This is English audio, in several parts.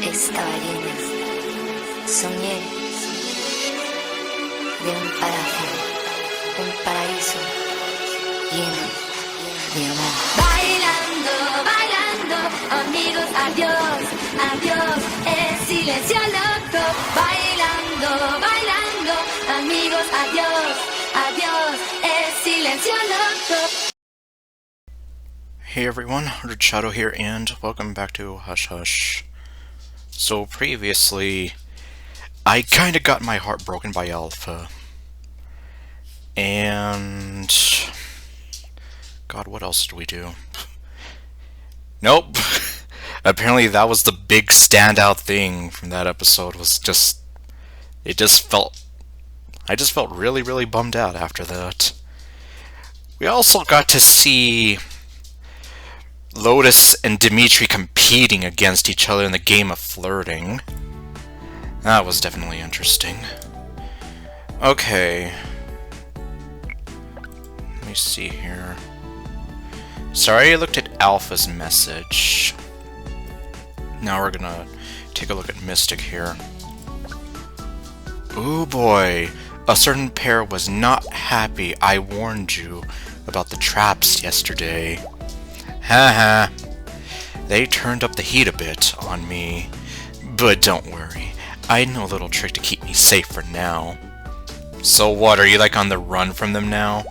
estaba llena. Soñé de un paraíso lleno de amor. Bailando, bailando, amigos, adiós, adiós, es silencio loco. Bailando, bailando, amigos, adiós, adiós, es silencio loco. Hey everyone, ArdrethShadow here, and welcome back to Hush Hush. So previously, I kinda got my heart broken by Alpha. And... God, what else did we do? Nope! Apparently that was the big standout thing from that episode, was just... I just felt really, really bummed out after that. We also got to see Lotus and Dimitri competing against each other in the game of flirting. That was definitely interesting. Okay. Let me see here. Sorry, I looked at Alpha's message. Now we're gonna take a look at Mystic here. Ooh boy, a certain pair was not happy I warned you about the traps yesterday. Haha. They turned up the heat a bit on me. But don't worry, I know a little trick to keep me safe for now. So what, are you like on the run from them now?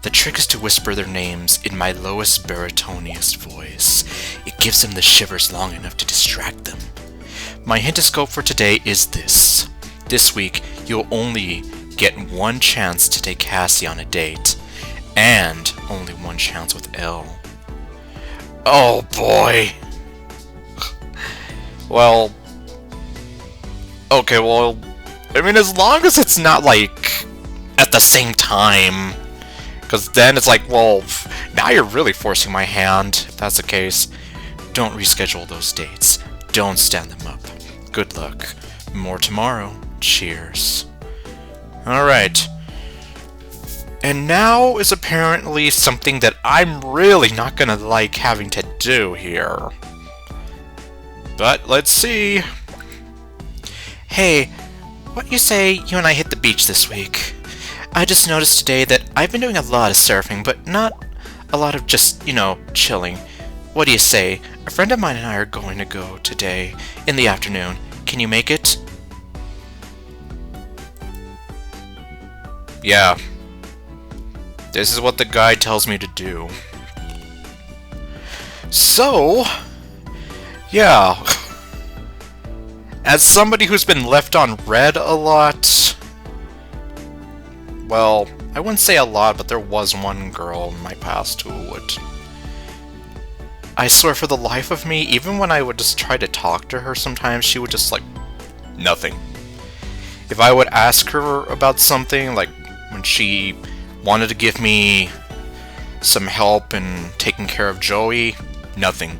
The trick is to whisper their names in my lowest baritoniest voice. It gives them the shivers long enough to distract them. My hintoscope for today is this. This week, you'll only get one chance to take Cassie on a date. And only one chance with Elle. Oh boy. Well, okay, well, I mean, as long as it's not like at the same time, because then it's like, well, now you're really forcing my hand. If that's the case, don't reschedule those dates. Don't stand them up. Good luck. More tomorrow. Cheers. Alright. And now is apparently something that I'm really not gonna like having to do here. But let's see. Hey, what you say you and I hit the beach this week? I just noticed today that I've been doing a lot of surfing, but not a lot of just, chilling. What do you say? A friend of mine and I are going to go today in the afternoon. Can you make it? Yeah. This is what the guide tells me to do. So, yeah. As somebody who's been left on red a lot, well, I wouldn't say a lot, but there was one girl in my past who would... I swear for the life of me, even when I would just try to talk to her sometimes, she would just, nothing. If I would ask her about something, like when she wanted to give me some help in taking care of Joey, nothing.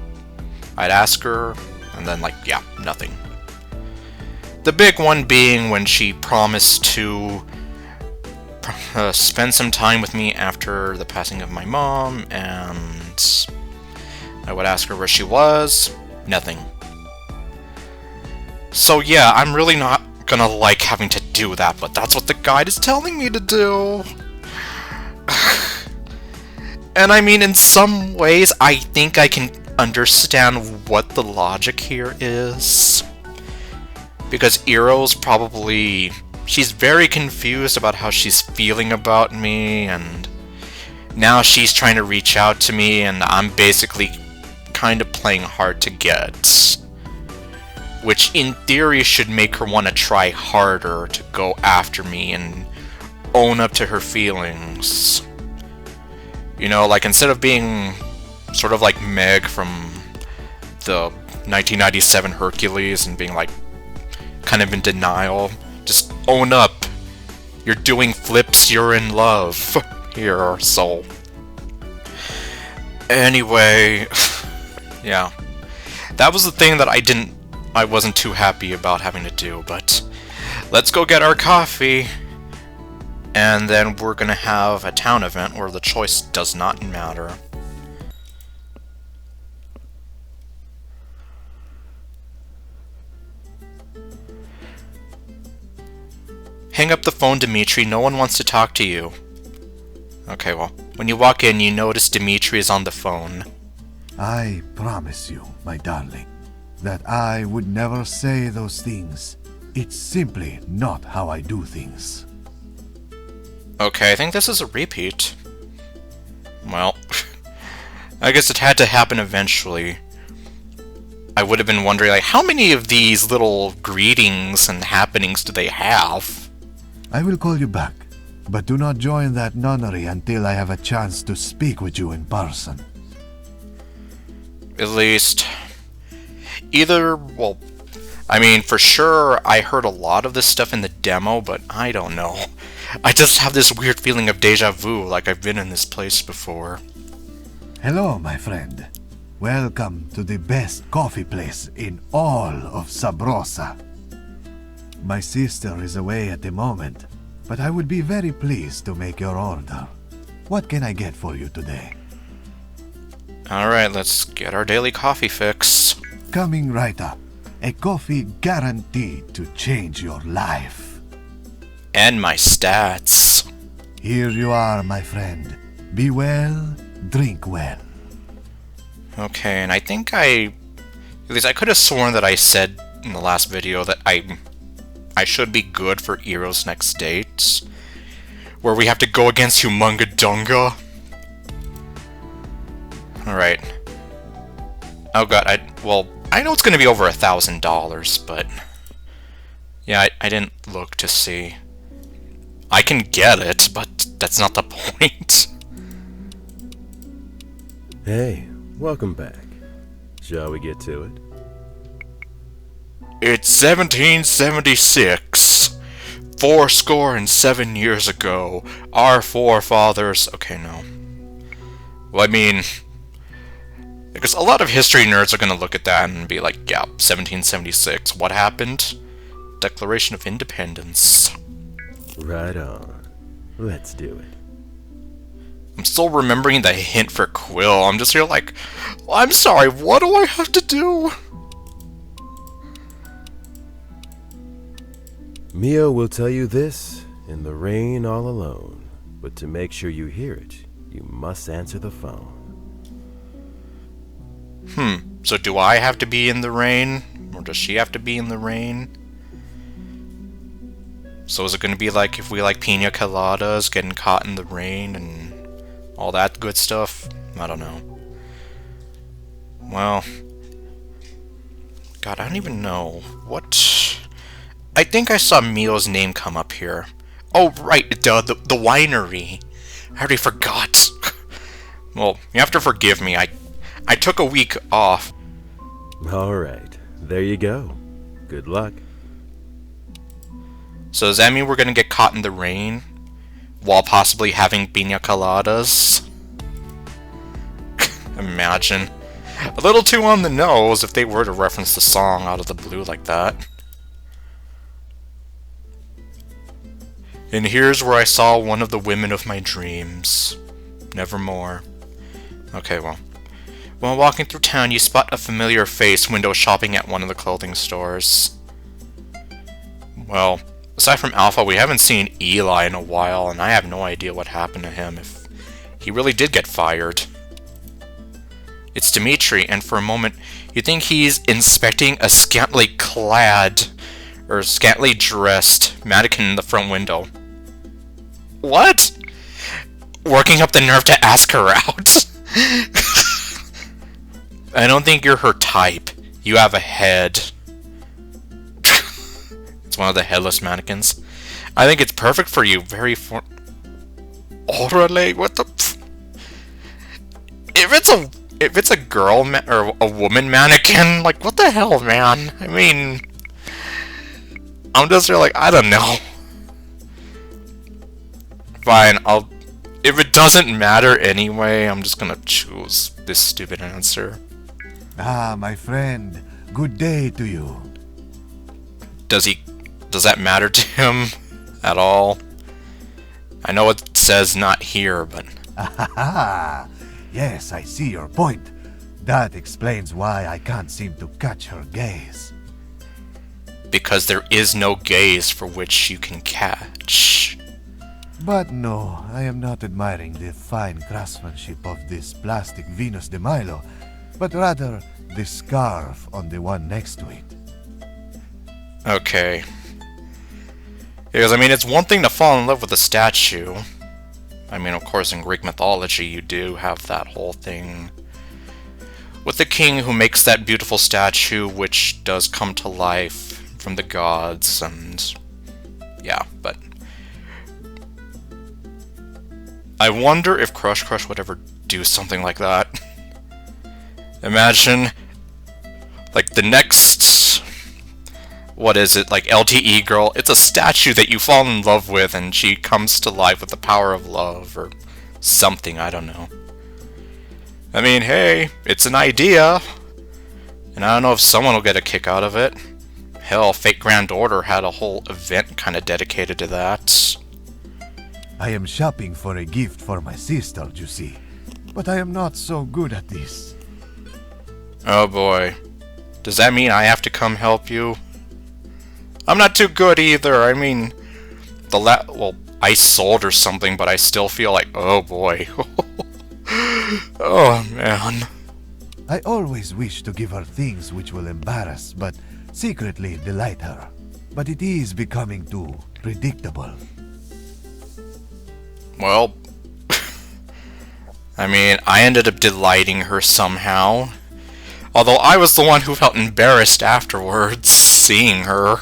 I'd ask her, and then, yeah, nothing. The big one being when she promised to spend some time with me after the passing of my mom, and I would ask her where she was, nothing. So yeah, I'm really not gonna like having to do that, but that's what the guide is telling me to do. And I mean, in some ways, I think I can understand what the logic here is. Because Iroh's probably... she's very confused about how she's feeling about me, and now she's trying to reach out to me, and I'm basically kind of playing hard to get. Which, in theory, should make her want to try harder to go after me and own up to her feelings. Instead of being sort of like Meg from the 1997 Hercules and being kind of in denial, just own up. You're doing flips, you're in love here, so... Anyway, yeah. That was the thing that I wasn't too happy about having to do, but let's go get our coffee. And then we're gonna have a town event where the choice does not matter. Hang up the phone, Dimitri. No one wants to talk to you. Okay, well, when you walk in, you notice Dimitri is on the phone. I promise you, my darling, that I would never say those things. It's simply not how I do things. Okay, I think this is a repeat. Well, I guess it had to happen eventually. I would have been wondering, like, how many of these little greetings and happenings do they have? I will call you back, but do not join that nunnery until I have a chance to speak with you in person. At least, either, well, I mean, for sure, I heard a lot of this stuff in the demo, but I don't know. I just have this weird feeling of deja vu, like I've been in this place before. Hello, my friend. Welcome to the best coffee place in all of Sabrosa. My sister is away at the moment, but I would be very pleased to make your order. What can I get for you today? Alright, let's get our daily coffee fix. Coming right up. A coffee guaranteed to change your life. And my stats. Here you are, my friend. Be well, drink well. Okay, and I think at least I could have sworn that I said in the last video that I should be good for Eero's next date, where we have to go against Humunga Dunga. Alright. Oh god, I know it's gonna be over $1,000, but yeah, I didn't look to see. I can get it, but that's not the point. Hey, welcome back. Shall we get to it? It's 1776. fourscore years ago, our forefathers... Okay, no. Well, I mean... Because a lot of history nerds are going to look at that and be like, yeah, 1776, what happened? Declaration of Independence. Right on. Let's do it. I'm still remembering the hint for Quill. I'm just here like, well, I'm sorry, what do I have to do? Mio will tell you this in the rain all alone, but to make sure you hear it, you must answer the phone. So do I have to be in the rain? Or does she have to be in the rain? So is it going to be like if we like pina coladas, getting caught in the rain, and all that good stuff? I don't know. Well... God, I don't even know. What... I think I saw Mio's name come up here. Oh, right, the winery. I already forgot. Well, you have to forgive me. I took a week off. Alright, there you go. Good luck. So does that mean we're gonna get caught in the rain? While possibly having pina coladas? Imagine. A little too on the nose if they were to reference the song out of the blue like that. And here's where I saw one of the women of my dreams. Nevermore. Okay, well. While walking through town, you spot a familiar face window shopping at one of the clothing stores. Well, aside from Alpha, we haven't seen Eli in a while, and I have no idea what happened to him, if he really did get fired. It's Dimitri, and for a moment, you think he's inspecting a scantily clad, or scantily dressed, mannequin in the front window. What? Working up the nerve to ask her out? I don't think you're her type. You have a head. It's one of the headless mannequins. I think it's perfect for you. Very Orale? What the... If it's a girl or a woman mannequin, like, what the hell, man? I mean... I'm just like, I don't know. Fine, if it doesn't matter anyway, I'm just gonna choose this stupid answer. Ah, my friend. Good day to you. Does that matter to him at all? I know it says not here, but... Ah, yes, I see your point. That explains why I can't seem to catch her gaze. because there is no gaze for which you can catch. But no, I am not admiring the fine craftsmanship of this plastic Venus de Milo, but rather the scarf on the one next to it. Okay. Because, I mean, it's one thing to fall in love with a statue. I mean, of course, in Greek mythology, you do have that whole thing with the king who makes that beautiful statue, which does come to life from the gods, and yeah, but I wonder if Crush Crush would ever do something like that. Imagine, like, the next, what is it, like, LTE girl, it's a statue that you fall in love with, and she comes to life with the power of love, or something, I don't know. I mean, hey, it's an idea, and I don't know if someone will get a kick out of it. Hell, Fate Grand Order had a whole event kind of dedicated to that. I am shopping for a gift for my sister, you see, but I am not so good at this. Oh boy. Does that mean I have to come help you? I'm not too good either. I mean, well, I sold her something, but I still feel like, oh boy. Oh man. I always wish to give her things which will embarrass, but secretly delight her. But it is becoming too predictable. Well, I mean, I ended up delighting her somehow. Although I was the one who felt embarrassed afterwards, seeing her.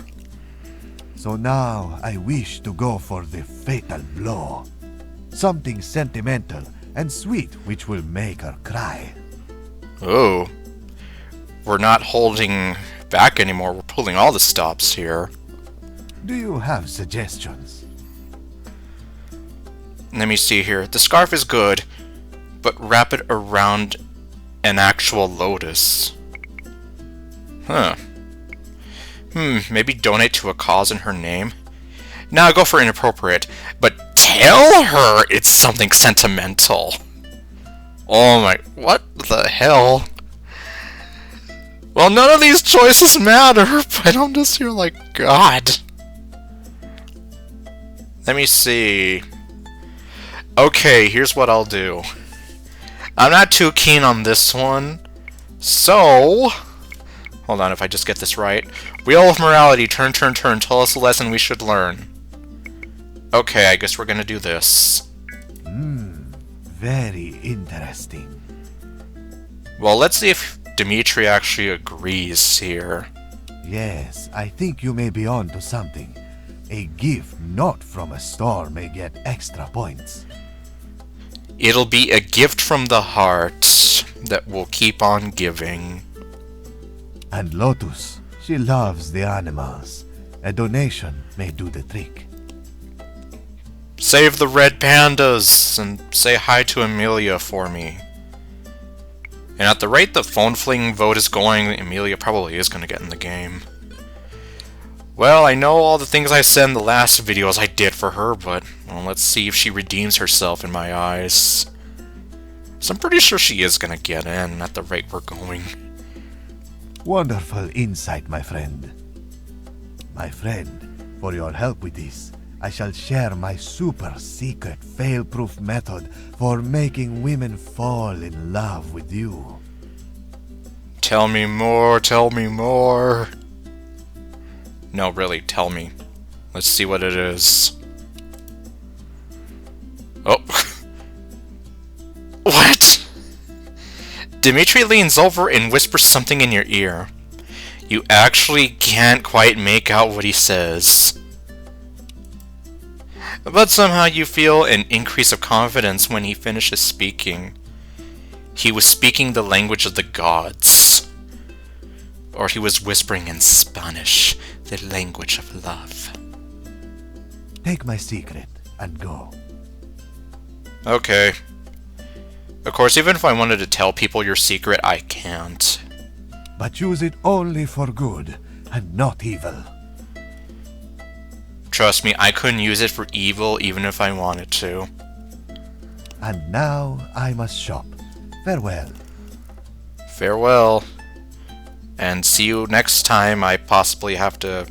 So now I wish to go for the fatal blow. Something sentimental and sweet which will make her cry. Oh. We're not holding back anymore, we're pulling all the stops here. Do you have suggestions? Let me see here. The scarf is good, but wrap it around an actual lotus. Huh. Maybe donate to a cause in her name? Now go for inappropriate, but tell her it's something sentimental. Oh my, what the hell? Well, none of these choices matter, but I'm just here like, God. Let me see. Okay, here's what I'll do. I'm not too keen on this one, so... Hold on, if I just get this right. Wheel of Morality, turn, tell us a lesson we should learn. Okay, I guess we're gonna do this. Very interesting. Well, let's see if Dimitri actually agrees here. Yes, I think you may be on to something. A gift not from a store may get extra points. It'll be a gift from the heart that will keep on giving. And Lotus, she loves the animals. A donation may do the trick. Save the red pandas and say hi to Amelia for me. And at the rate the phone fling vote is going, Amelia probably is going to get in the game. Well, I know all the things I said in the last videos I did for her, but well, let's see if she redeems herself in my eyes. So I'm pretty sure she is going to get in at the rate we're going. Wonderful insight, my friend. My friend, for your help with this, I shall share my super secret fail-proof method for making women fall in love with you. Tell me more, tell me more. No, really, tell me. Let's see what it is. Oh. What? Dimitri leans over and whispers something in your ear. You actually can't quite make out what he says. But somehow you feel an increase of confidence when he finishes speaking. He was speaking the language of the gods. Or he was whispering in Spanish, the language of love. Take my secret and go. Okay. Of course, even if I wanted to tell people your secret, I can't. But use it only for good and not evil. Trust me, I couldn't use it for evil even if I wanted to. And now I must shop. Farewell. Farewell. And see you next time I possibly have to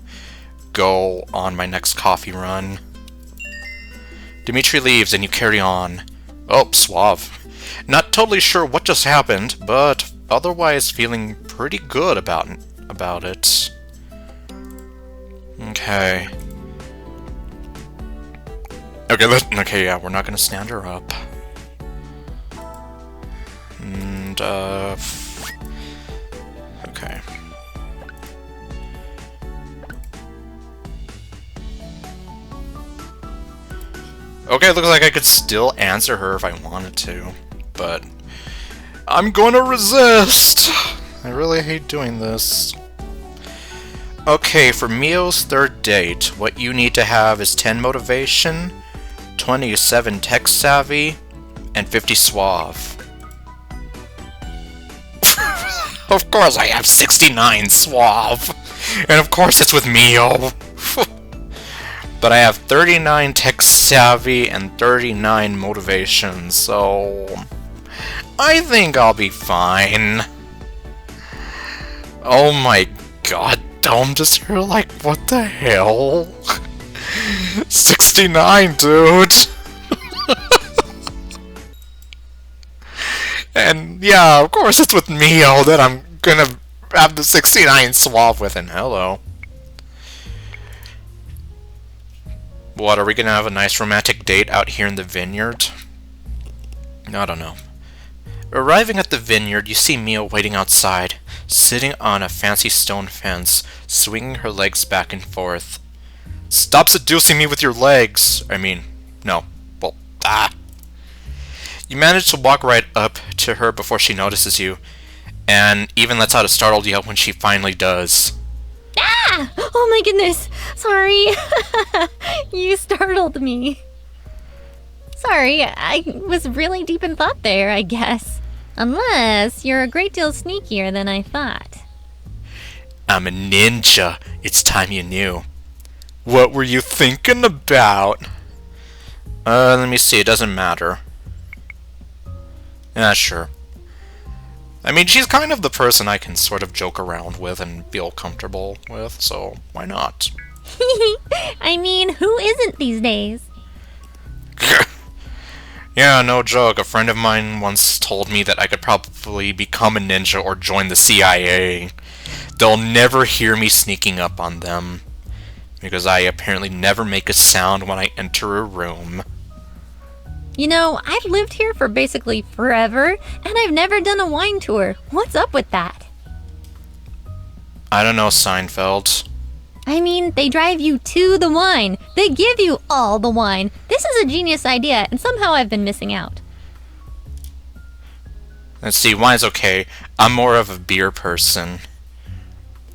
go on my next coffee run. Dimitri leaves and you carry on. Oh, suave. Not totally sure what just happened, but otherwise feeling pretty good about it. Okay. Okay, yeah, we're not gonna stand her up. And, okay. Okay, looks like I could still answer her if I wanted to, but I'm gonna resist! I really hate doing this. Okay, for Mio's third date, what you need to have is 10 motivation, 27 tech savvy, and 50 suave. Of course I have 69 suave! And of course it's with Mio! But I have 39 tech savvy and 39 motivation, so I think I'll be fine. Oh my god, Dome, just hear like, what the hell? 69, dude! And yeah, of course it's with Mio that I'm gonna have the 69 suave with, and hello. What, are we gonna have a nice romantic date out here in the vineyard? I don't know. Arriving at the vineyard, you see Mio waiting outside, sitting on a fancy stone fence, swinging her legs back and forth. Stop seducing me with your legs! I mean, no. Well, You manage to walk right up to her before she notices you, and even lets out a startled yell when she finally does. Ah! Oh my goodness! Sorry. You startled me. Sorry, I was really deep in thought there, I guess. Unless you're a great deal sneakier than I thought. I'm a ninja. It's time you knew. What were you thinking about? Let me see. It doesn't matter. Yeah, sure. I mean, she's kind of the person I can sort of joke around with and feel comfortable with, so why not? I mean, who isn't these days? Yeah, no joke. A friend of mine once told me that I could probably become a ninja or join the CIA. They'll never hear me sneaking up on them, because I apparently never make a sound when I enter a room. You know, I've lived here for basically forever, and I've never done a wine tour. What's up with that? I don't know, Seinfeld. I mean, they drive you to the wine. They give you all the wine. This is a genius idea, and somehow I've been missing out. Let's see, wine's okay. I'm more of a beer person.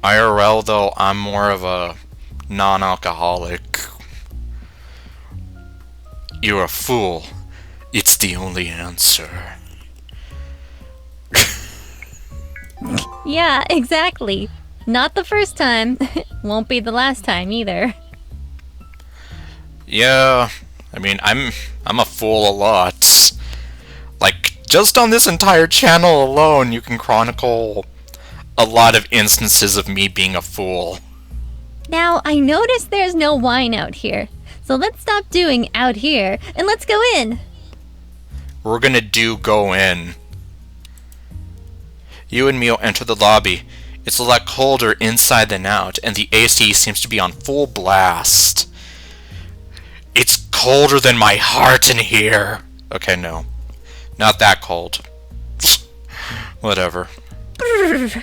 IRL, though, I'm more of a non-alcoholic. You're a fool. It's the only answer. Yeah, exactly. Not the first time. Won't be the last time either. Yeah, I mean, I'm a fool a lot. Like, just on this entire channel alone, you can chronicle a lot of instances of me being a fool. Now, I noticed there's no wine out here. So let's stop doing out here, and let's go in. We're gonna go in. You and Mio enter the lobby. It's a lot colder inside than out, and the AC seems to be on full blast. It's colder than my heart in here. Okay, no. Not that cold. Whatever. Brrr.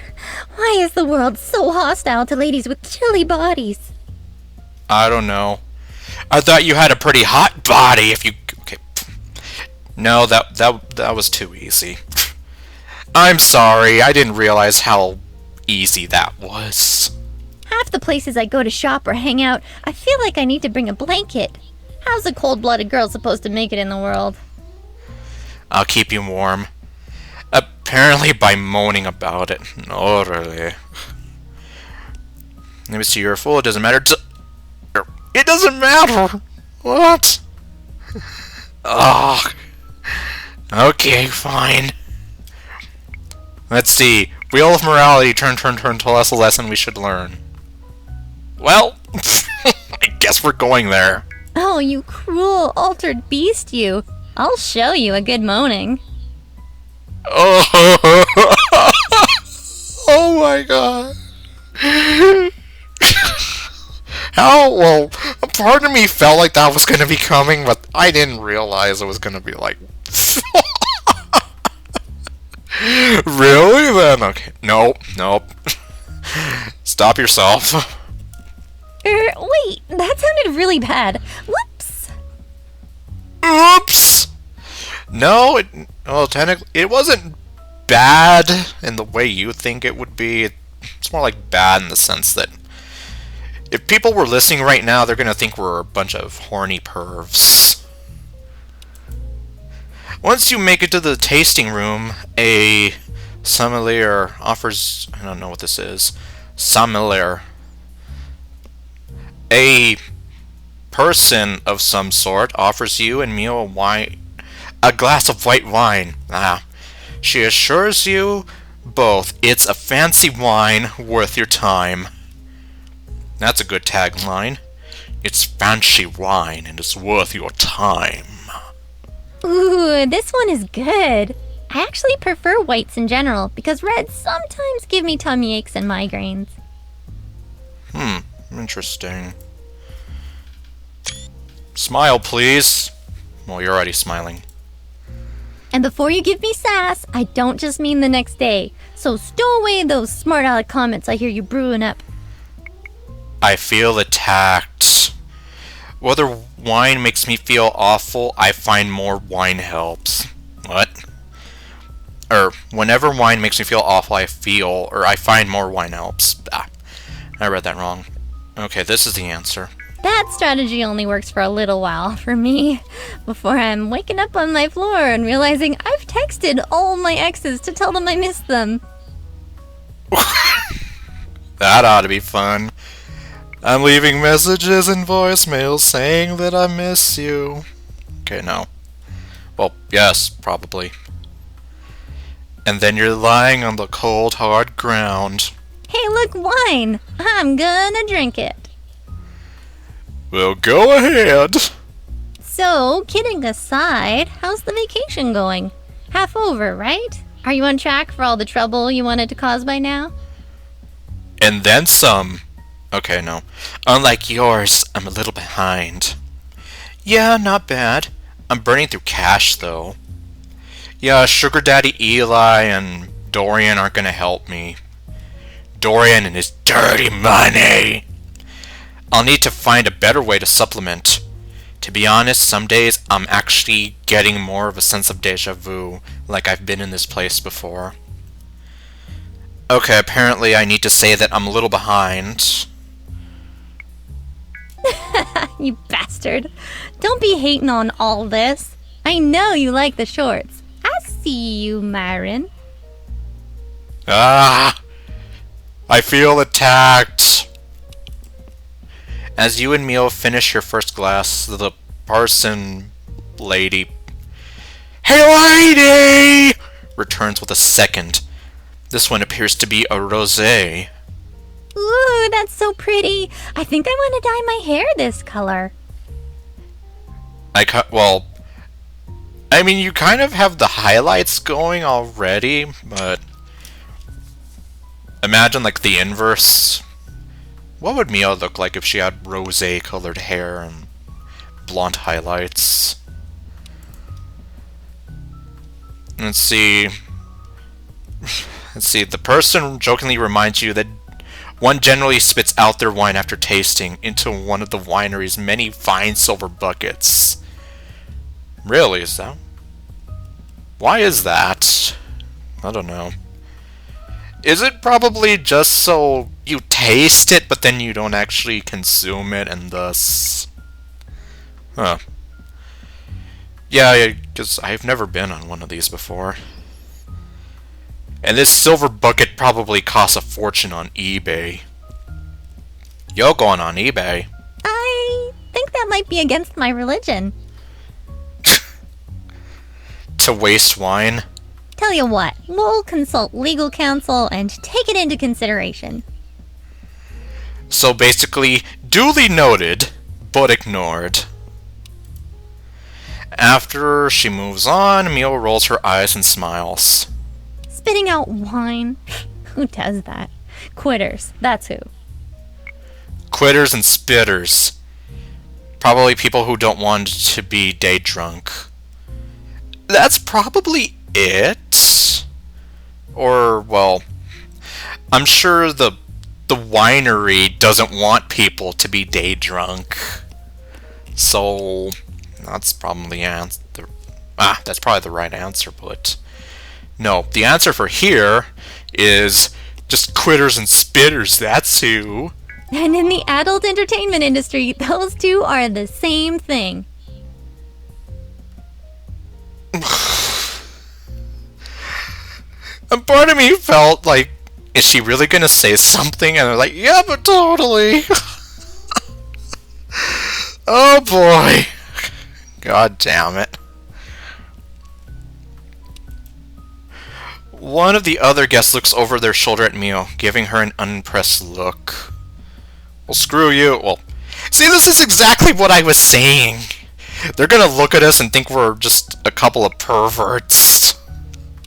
Why is the world so hostile to ladies with chilly bodies? I don't know. I thought you had a pretty hot body if you... Okay. No, that was too easy. I'm sorry, I didn't realize how easy that was. Half the places I go to shop or hang out, I feel like I need to bring a blanket. How's a cold-blooded girl supposed to make it in the world? I'll keep you warm. Apparently by moaning about it. No, really. Let me see, you're a fool, it doesn't matter. It doesn't matter! What? Ugh. Okay, fine. Let's see. Wheel of morality, turn, tell us a lesson we should learn. Well, I guess we're going there. Oh, you cruel, altered beast, you. I'll show you a good moaning. Oh, oh my god. How? Well, a part of me felt like that was going to be coming, but I didn't realize it was going to be like... Really then? Okay. Nope. Stop yourself. Wait, that sounded really bad. Whoops. Oops! No, well, technically, it wasn't bad in the way you think it would be. It's more like bad in the sense that if people were listening right now, they're gonna think we're a bunch of horny pervs. Once you make it to the tasting room, a sommelier offers... I don't know what this is. Sommelier. A person of some sort offers you and Mio a glass of white wine. She assures you both it's a fancy wine worth your time. That's a good tagline. It's fancy wine and it's worth your time. Ooh, this one is good. I actually prefer whites in general because reds sometimes give me tummy aches and migraines. Interesting. Smile, please. Well, you're already smiling. And before you give me sass, I don't just mean the next day. So stow away those smart aleck comments I hear you brewing up. I feel attacked. Whether wine makes me feel awful, I find more wine helps. What? Whenever wine makes me feel awful, I find more wine helps. I read that wrong. Okay, this is the answer. That strategy only works for a little while for me, before I'm waking up on my floor and realizing I've texted all my exes to tell them I miss them. That ought to be fun. I'm leaving messages and voicemails saying that I miss you. Okay, no. Well, yes, probably. And then you're lying on the cold, hard ground. Hey, look, wine! I'm gonna drink it. Well, go ahead. So, kidding aside, how's the vacation going? Half over, right? Are you on track for all the trouble you wanted to cause by now? And then some. Okay, no. Unlike yours, I'm a little behind. Yeah, not bad. I'm burning through cash, though. Yeah, Sugar Daddy Eli and Dorian aren't gonna help me. Dorian and his dirty money! I'll need to find a better way to supplement. To be honest, some days I'm actually getting more of a sense of deja vu, like I've been in this place before. Okay, apparently I need to say that I'm a little behind. You bastard. Don't be hating on all this. I know you like the shorts. I see you, Myron. Ah! I feel attacked! As you and Mio finish your first glass, the parson lady... Hey lady! Returns with a second. This one appears to be a rosé. Ooh, that's so pretty. I think I want to dye my hair this color. Well, I mean, you kind of have the highlights going already, but... Imagine, like, the inverse. What would Mio look like if she had rosé-colored hair and blonde highlights? Let's see. Let's see. The person jokingly reminds you that one generally spits out their wine after tasting into one of the winery's many fine silver buckets. Really, is that? Why is that? I don't know. Is it probably just so you taste it, but then you don't actually consume it, and thus... Huh. Yeah, because I've never been on one of these before. And this silver bucket probably costs a fortune on eBay. Yo, going on eBay. I think that might be against my religion. To waste wine? Tell you what, we'll consult legal counsel and take it into consideration. So basically, duly noted, but ignored. After she moves on, Mio rolls her eyes and smiles. Spitting out wine? Who does that? Quitters, that's who. Quitters and spitters. Probably people who don't want to be day drunk. That's probably it. Or, well, I'm sure the winery doesn't want people to be day drunk. So, that's probably the answer. That's probably the right answer, but no, the answer for here is just quitters and spitters, that's who. And in the adult entertainment industry, those two are the same thing. And part of me felt like, is she really gonna say something? And they're like, yeah, but totally. Oh boy. God damn it. One of the other guests looks over their shoulder at Mio, giving her an unimpressed look. Well, screw you. Well, see, this is exactly what I was saying. They're gonna look at us and think we're just a couple of perverts.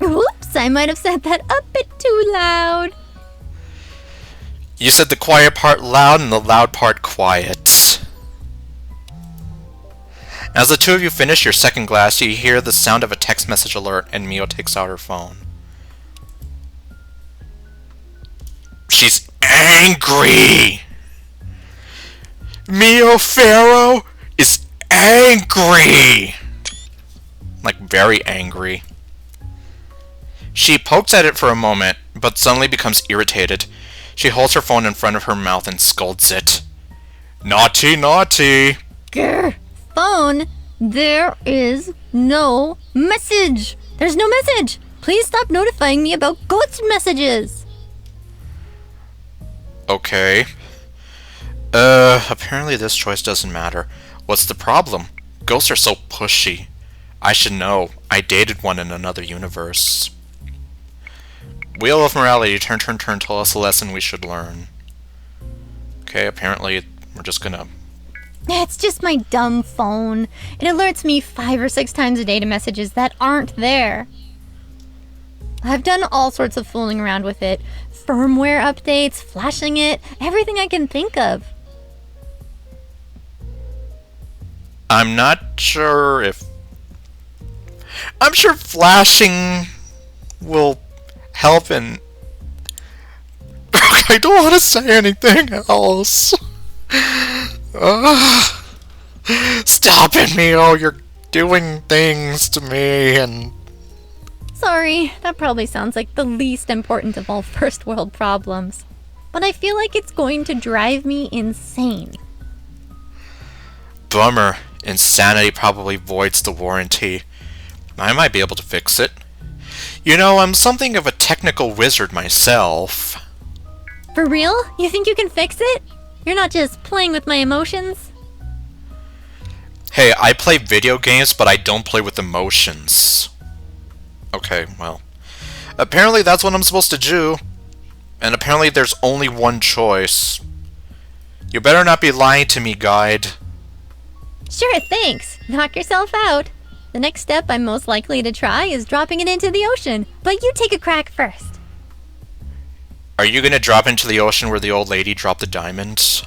Whoops, I might have said that a bit too loud. You said the quiet part loud and the loud part quiet. As the two of you finish your second glass, you hear the sound of a text message alert, and Mio takes out her phone. She's angry! Mio Farrow is angry! Like, very angry. She pokes at it for a moment, but suddenly becomes irritated. She holds her phone in front of her mouth and scolds it. Naughty, naughty! Grr. Phone, there is no message. There's no message. Please stop notifying me about ghost messages. Okay. Apparently this choice doesn't matter. What's the problem? Ghosts are so pushy. I should know. I dated one in another universe. Wheel of Morality, turn, tell us a lesson we should learn. Okay, apparently we're just gonna... It's just my dumb phone. It alerts me 5 or 6 times a day to messages that aren't there. I've done all sorts of fooling around with it. Firmware updates, flashing it, everything I can think of. I'm not sure if... I'm sure flashing will help in... I don't want to say anything else. Stop it, Mio. You're doing things to me and... Sorry, that probably sounds like the least important of all first world problems. But I feel like it's going to drive me insane. Bummer. Insanity probably voids the warranty. I might be able to fix it. You know, I'm something of a technical wizard myself. For real? You think you can fix it? You're not just playing with my emotions? Hey, I play video games, but I don't play with emotions. Okay, well. Apparently that's what I'm supposed to do. And apparently there's only one choice. You better not be lying to me, guide. Sure, thanks. Knock yourself out. The next step I'm most likely to try is dropping it into the ocean. But you take a crack first. Are you gonna drop into the ocean where the old lady dropped the diamonds?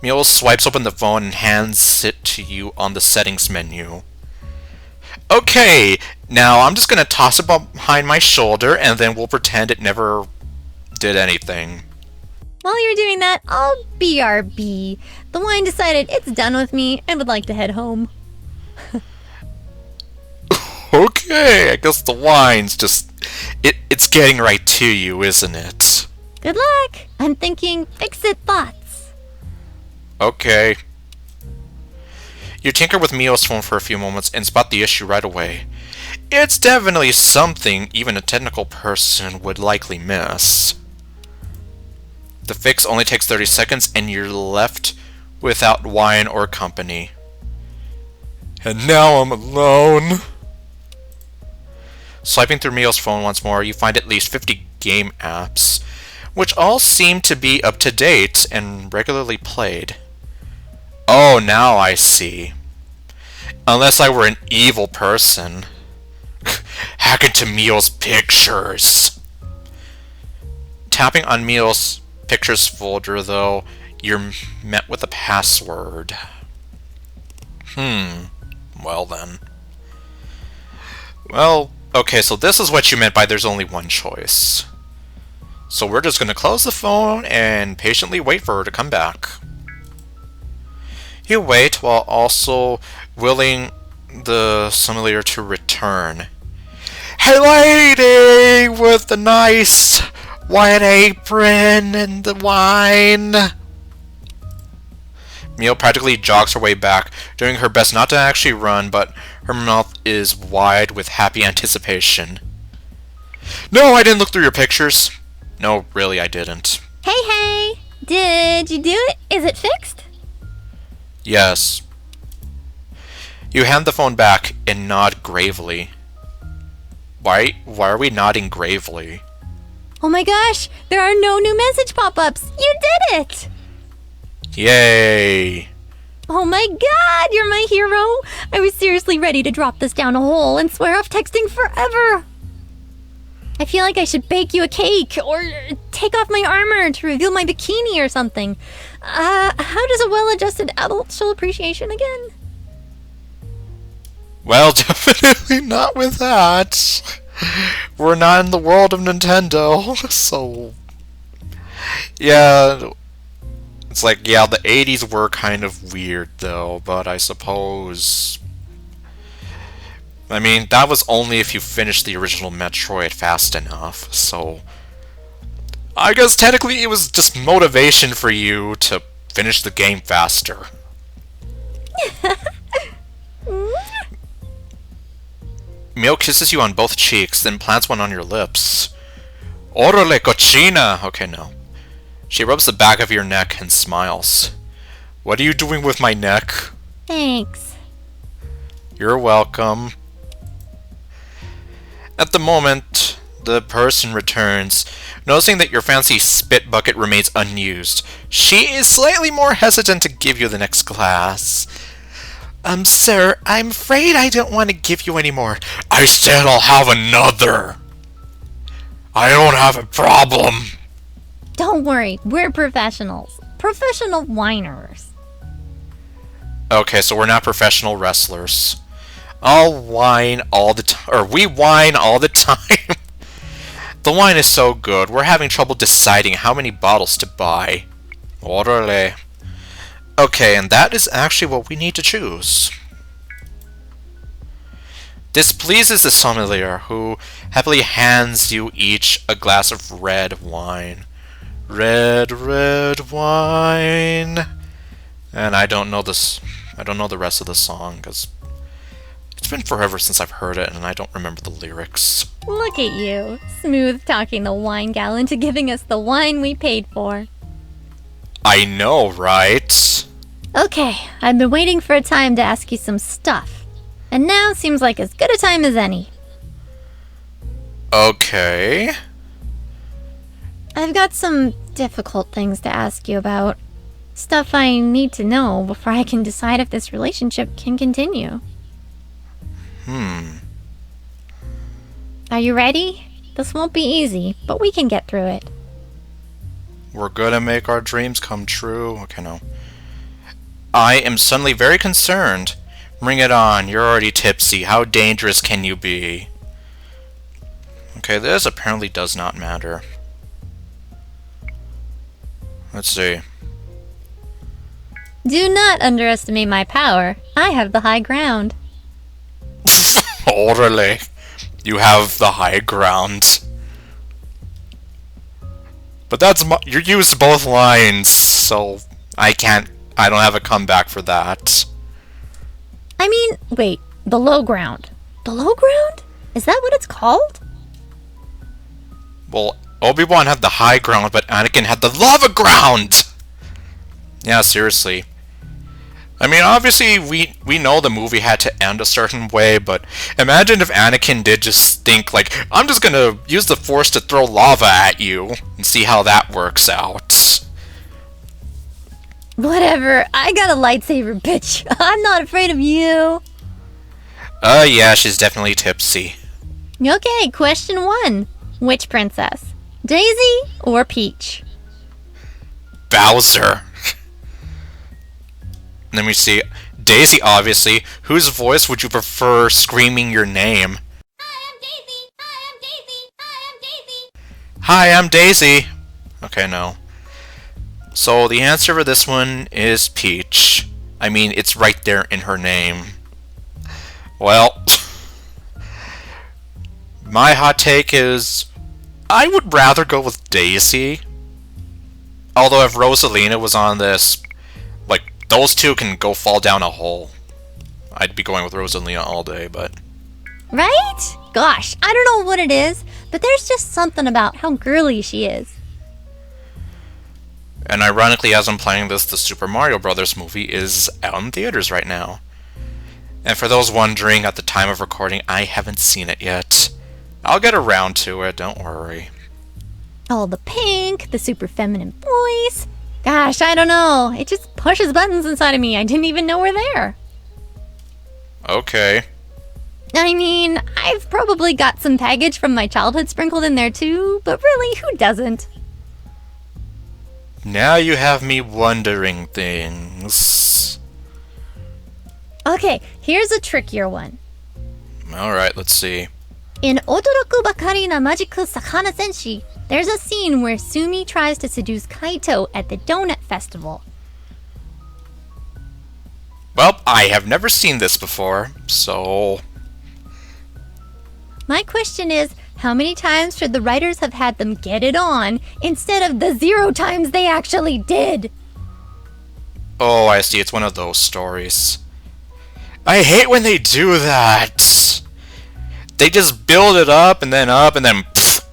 Mio swipes open the phone and hands it to you on the settings menu. Okay, now I'm just gonna toss it behind my shoulder and then we'll pretend it never did anything. While you're doing that, I'll BRB. The wine decided it's done with me and would like to head home. Okay, I guess the wine's just... It's getting right to you, isn't it? Good luck! I'm thinking fix-it thoughts. Okay. You tinker with Mio's phone for a few moments and spot the issue right away. It's definitely something even a technical person would likely miss. The fix only takes 30 seconds and you're left without wine or company. And now I'm alone. Swiping through Mio's phone once more, you find at least 50 game apps, which all seem to be up to date and regularly played. Oh, now I see. Unless I were an evil person. Hack into Mio's pictures. Tapping on Mio's pictures folder, though, you're met with a password. Well then. Well, okay, so this is what you meant by there's only one choice. So we're just gonna close the phone and patiently wait for her to come back. You wait while also willing the simulator to return. Hey lady with the nice white apron and the wine. Mio practically jogs her way back, doing her best not to actually run, but her mouth is wide with happy anticipation. No, I didn't look through your pictures. No, really, I didn't. Hey! Did you do it? Is it fixed? Yes. You hand the phone back and nod gravely. Why are we nodding gravely? Oh my gosh! There are no new message pop-ups! You did it! Yay! Oh my god, you're my hero! I was seriously ready to drop this down a hole and swear off texting forever! I feel like I should bake you a cake or take off my armor to reveal my bikini or something. How does a well-adjusted adult show appreciation again? Well, definitely not with that. We're not in the world of Nintendo, so... Yeah... It's like, yeah, the 80s were kind of weird, though, but I suppose... I mean, that was only if you finished the original Metroid fast enough, so... I guess technically it was just motivation for you to finish the game faster. Mio kisses you on both cheeks, then plants one on your lips. Orale cochina! Okay, no. She rubs the back of your neck and smiles. What are you doing with my neck? Thanks. You're welcome. At the moment, the person returns, noticing that your fancy spit bucket remains unused. She is slightly more hesitant to give you the next glass. Sir, I'm afraid I don't want to give you any more. I said I'll have another. I don't have a problem. Don't worry, we're professionals. Professional whiners. Okay, so we're not professional wrestlers. I'll whine all the time, or we whine all the time. The wine is so good, we're having trouble deciding how many bottles to buy. Orale. Okay, and that is actually what we need to choose. This pleases the sommelier, who happily hands you each a glass of red wine. Red wine. And I don't know the rest of the song, because it's been forever since I've heard it, and I don't remember the lyrics. Look at you, smooth talking the wine gal into giving us the wine we paid for. I know, right? Okay, I've been waiting for a time to ask you some stuff, and now seems like as good a time as any. Okay. I've got some difficult things to ask you about. Stuff I need to know before I can decide if this relationship can continue. Are you ready? This won't be easy, but we can get through it. We're gonna make our dreams come true. Okay, no. I am suddenly very concerned. Bring it on. You're already tipsy. How dangerous can you be? Okay, this apparently does not matter. Let's see. Do not underestimate my power. I have the high ground. Orale. You have the high ground. But that's you used both lines, so I don't have a comeback for that. I mean, wait, the low ground. The low ground? Is that what it's called? Well, Obi-Wan had the high ground, but Anakin had the lava ground! Yeah, seriously. I mean, obviously, we know the movie had to end a certain way, but imagine if Anakin did just think, like, I'm just gonna use the Force to throw lava at you, and see how that works out. Whatever, I got a lightsaber, bitch. I'm not afraid of you. Yeah, she's definitely tipsy. Okay, question 1. Which princess? Daisy or Peach? Bowser. Let me see. Daisy, obviously. Whose voice would you prefer screaming your name? Hi, I'm Daisy. Hi, I'm Daisy. Hi, I'm Daisy. Hi, I'm Daisy. Okay, no. So the answer for this one is Peach. I mean, it's right there in her name. Well, my hot take is I would rather go with Daisy. Although if Rosalina was on this, like, those two can go fall down a hole. I'd be going with Rosalina all day, but... Right? Gosh, I don't know what it is, but there's just something about how girly she is. And ironically, as I'm playing this, the Super Mario Bros. Movie is out in theaters right now. And for those wondering, at the time of recording, I haven't seen it yet. I'll get around to it, don't worry. All the pink, the super feminine voice. Gosh, I don't know. It just pushes buttons inside of me I didn't even know were there. Okay. I mean, I've probably got some baggage from my childhood sprinkled in there too, but really, who doesn't? Now you have me wondering things. Okay, here's a trickier one. Alright, let's see. In Odoroku Bakari na Majiku Sakana Senshi, there's a scene where Sumi tries to seduce Kaito at the Donut Festival. Well, I have never seen this before, so... My question is, how many times should the writers have had them get it on instead of the 0 times they actually did? Oh, I see, it's one of those stories. I hate when they do that! They just build it up and then pfft,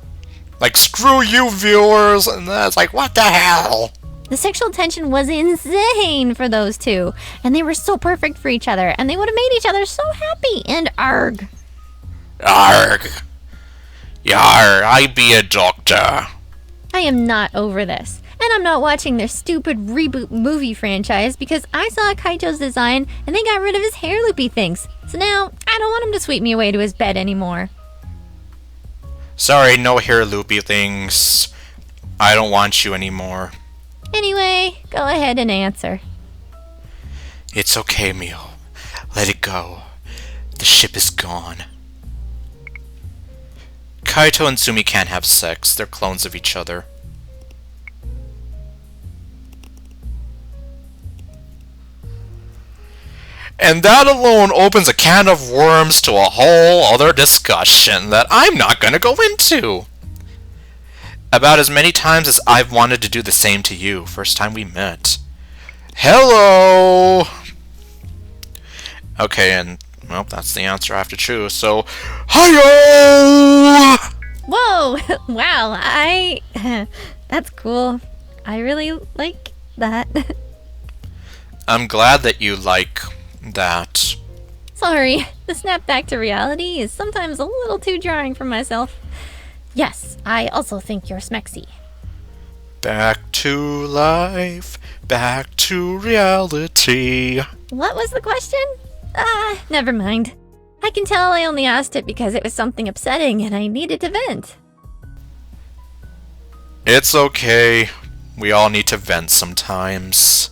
like, screw you, viewers! And then it's like, what the hell? The sexual tension was insane for those two, and they were so perfect for each other, and they would have made each other so happy, and arg. Arg. Yar, I be a doctor. I am not over this, and I'm not watching their stupid reboot movie franchise because I saw Kaito's design and they got rid of his hair loopy things, so now I don't want him to sweep me away to his bed anymore. Sorry, no hair loopy things. I don't want you anymore. Anyway, go ahead and answer. It's okay, Mio. Let it go. The ship is gone. Kaito and Sumi can't have sex. They're clones of each other. And that alone opens a can of worms to a whole other discussion that I'm not gonna go into. About as many times as I've wanted to do the same to you, first time we met. Hello! Okay, and, well, that's the answer I have to choose, so... Hi-yo! Whoa! Wow, that's cool. I really like that. I'm glad that you like that. Sorry, the snap back to reality is sometimes a little too jarring for myself. Yes, I also think you're smexy. Back to life, back to reality. What was the question? Never mind. I can tell I only asked it because it was something upsetting and I needed to vent. It's okay. We all need to vent sometimes.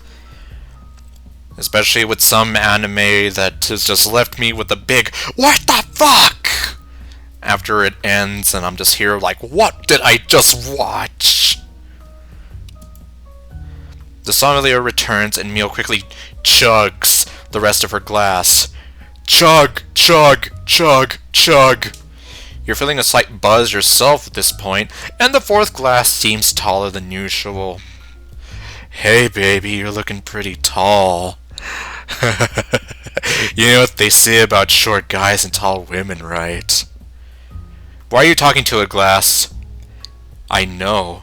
Especially with some anime that has just left me with a big, what the fuck? After it ends and I'm just here like, what did I just watch? The sommelier returns and Mio quickly chugs the rest of her glass. Chug, chug, chug, chug. You're feeling a slight buzz yourself at this point, and the fourth glass seems taller than usual. Hey baby, you're looking pretty tall. You know what they say about short guys and tall women, right? Why are you talking to a glass? I know.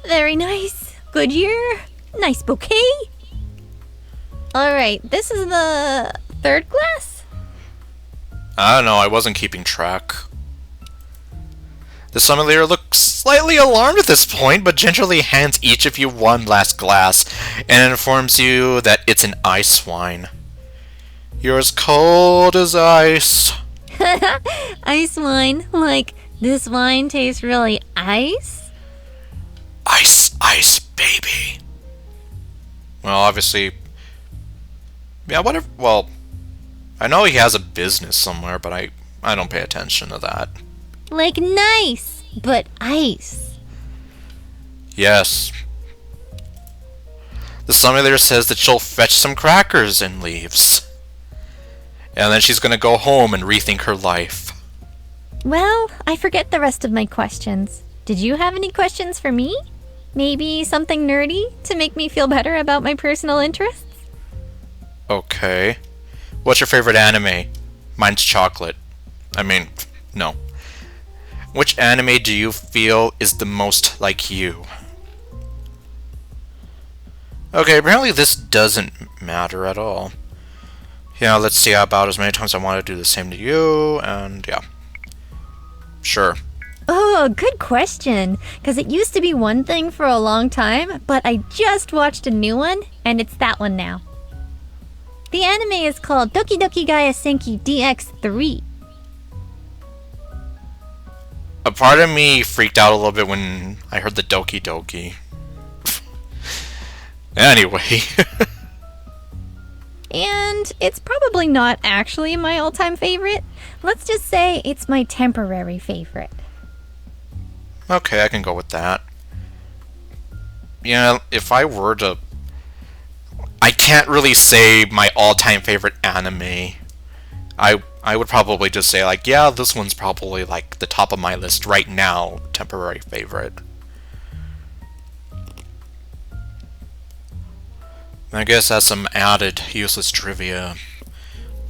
Very nice. Good year. Nice bouquet. Alright, this is the third glass? I don't know, I wasn't keeping track. The summon leader looks slightly alarmed at this point, but gingerly hands each of you one last glass and informs you that it's an ice wine. You're as cold as ice. Ice wine? Like, this wine tastes really ice? Ice, ice, baby. Well, obviously... Yeah, whatever. Well, I know he has a business somewhere, but I don't pay attention to that. Like nice, but ice. Yes. The summon leader says that she'll fetch some crackers and leaves. And then she's gonna go home and rethink her life. Well, I forget the rest of my questions. Did you have any questions for me? Maybe something nerdy to make me feel better about my personal interests? Okay. What's your favorite anime? Mine's chocolate. I mean, no. Which anime do you feel is the most like you? Okay, apparently this doesn't matter at all. Yeah, let's see about as many times I want to do the same to you, and yeah. Sure. Oh, good question. Because it used to be one thing for a long time, but I just watched a new one, and it's that one now. The anime is called Doki Doki Gaia Senki DX3. A part of me freaked out a little bit when I heard the Doki Doki. Anyway. And it's probably not actually my all-time favorite. Let's just say it's my temporary favorite. Okay, I can go with that. Yeah, if I were to... I can't really say my all-time favorite anime. I would probably just say, like, yeah, this one's probably, like, the top of my list right now, temporary favorite. I guess that's some added useless trivia.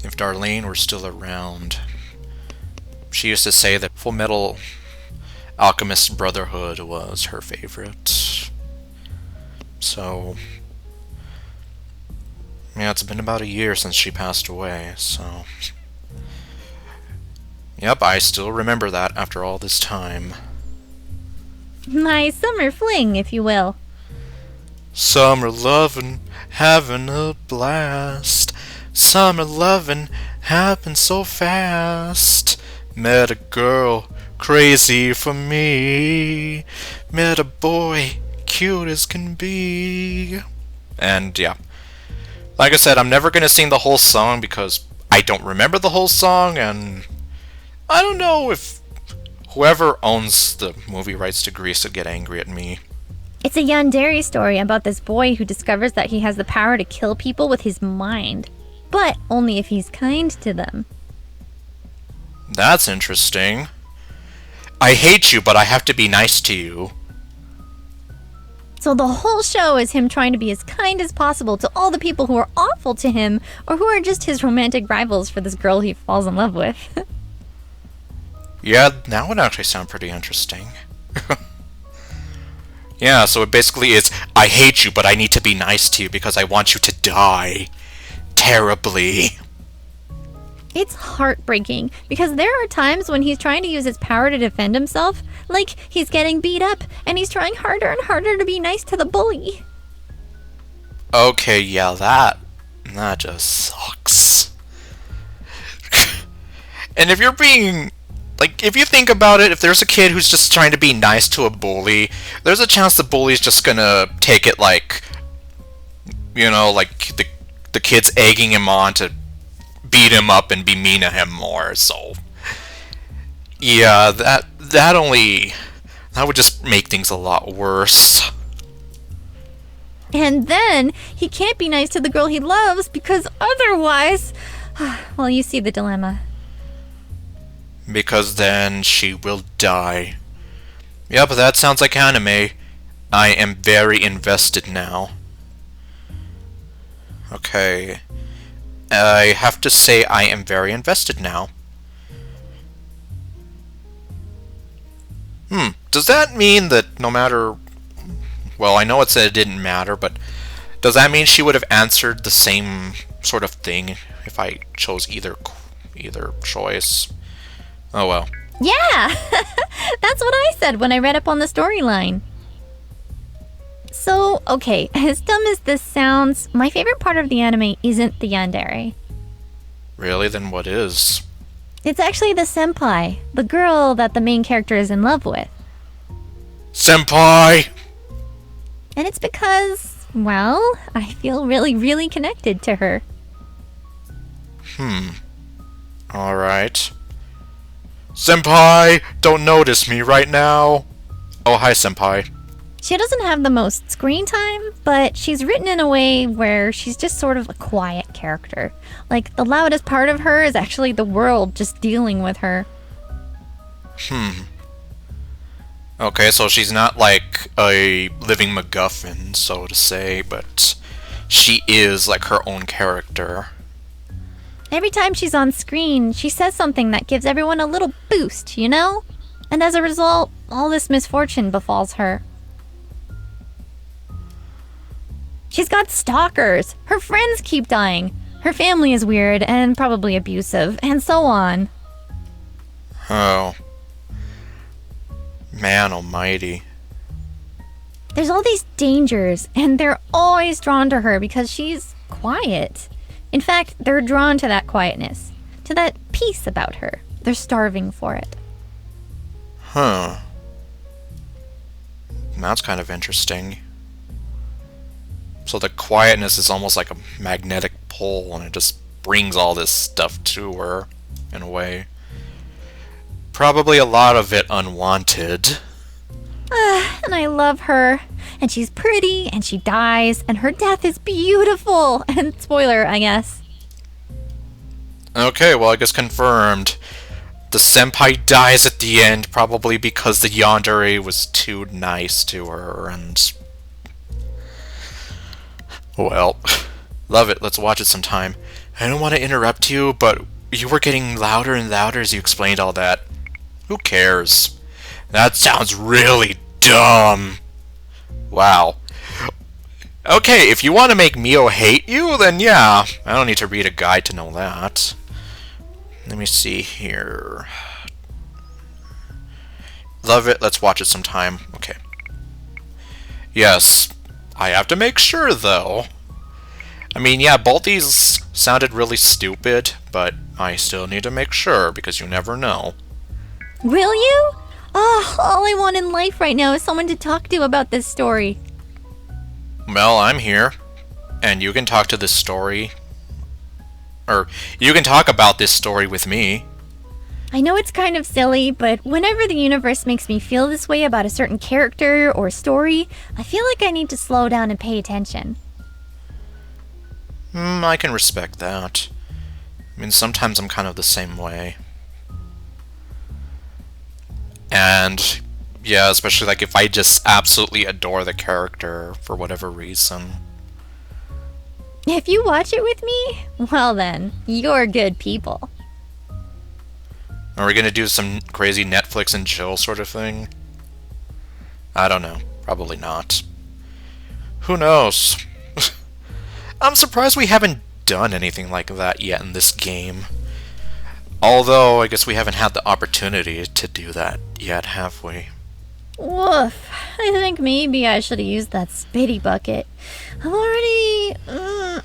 If Darlene were still around, she used to say that Full Metal Alchemist Brotherhood was her favorite. So, yeah, it's been about a year since she passed away, so... Yep, I still remember that after all this time. My summer fling, if you will. Summer lovin', having a blast. Summer lovin' happened so fast. Met a girl, crazy for me. Met a boy, cute as can be. And yeah. Like I said, I'm never gonna sing the whole song because I don't remember the whole song, and I don't know if whoever owns the movie rights to Grease would get angry at me. It's a yandere story about this boy who discovers that he has the power to kill people with his mind, but only if he's kind to them. That's interesting. I hate you, but I have to be nice to you. So the whole show is him trying to be as kind as possible to all the people who are awful to him or who are just his romantic rivals for this girl he falls in love with. Yeah, that would actually sound pretty interesting. Yeah, so it basically is, I hate you, but I need to be nice to you because I want you to die. Terribly. It's heartbreaking because there are times when he's trying to use his power to defend himself, like he's getting beat up and he's trying harder and harder to be nice to the bully. Okay, yeah, that just sucks. And if you're being... Like, if you think about it, if there's a kid who's just trying to be nice to a bully, there's a chance the bully's just gonna take it like, you know, like the kid's egging him on to beat him up and be mean to him more, so... Yeah, that would just make things a lot worse. And then he can't be nice to the girl he loves because otherwise... Well, you see the dilemma. Because then she will die. Yep, that sounds like anime. I am very invested now. Okay. I have to say I am very invested now. Does that mean that no matter well, I know it said it didn't matter, but does that mean she would have answered the same sort of thing if I chose either choice? Oh well. Yeah! That's what I said when I read up on the storyline. So, okay, as dumb as this sounds, my favorite part of the anime isn't the yandere. Really? Then what is? It's actually the senpai, the girl that the main character is in love with. Senpai! And it's because, well, I feel really, really connected to her. Alright. Senpai! Don't notice me right now! Oh, hi, Senpai. She doesn't have the most screen time, but she's written in a way where she's just sort of a quiet character. Like, the loudest part of her is actually the world just dealing with her. Okay, so she's not like a living MacGuffin, so to say, but she is like her own character. Every time she's on screen, she says something that gives everyone a little boost, you know? And as a result, all this misfortune befalls her. She's got stalkers. Her friends keep dying. Her family is weird and probably abusive, and so on. Oh. Man almighty. There's all these dangers, and they're always drawn to her because she's quiet. In fact, they're drawn to that quietness, to that peace about her. They're starving for it. Huh. That's kind of interesting. So the quietness is almost like a magnetic pull, and it just brings all this stuff to her, in a way. Probably a lot of it unwanted. And I love her. And she's pretty, and she dies, and her death is beautiful. And spoiler, I guess. Okay, well, I guess confirmed. The senpai dies at the end, probably because the yandere was too nice to her, and... well, love it. Let's watch it sometime. I don't want to interrupt you, but you were getting louder and louder as you explained all that. Who cares? That sounds really dumb. Wow. Okay, if you want to make Mio hate you, then yeah. I don't need to read a guide to know that. Let me see here. Love it. Let's watch it sometime. Okay. Yes. I have to make sure, though. I mean, yeah, both these sounded really stupid, but I still need to make sure, because you never know. Will you? Oh, all I want in life right now is someone to talk to about this story. Well, I'm here, and you can talk to this story. Or, you can talk about this story with me. I know it's kind of silly, but whenever the universe makes me feel this way about a certain character or story, I feel like I need to slow down and pay attention. I can respect that. I mean, sometimes I'm kind of the same way. And, yeah, especially like if I just absolutely adore the character for whatever reason. If you watch it with me, well then, you're good people. Are we gonna do some crazy Netflix and chill sort of thing? I don't know. Probably not. Who knows? I'm surprised we haven't done anything like that yet in this game. Although, I guess we haven't had the opportunity to do that yet, have we? Woof. I think maybe I should have used that spitty bucket. I'm already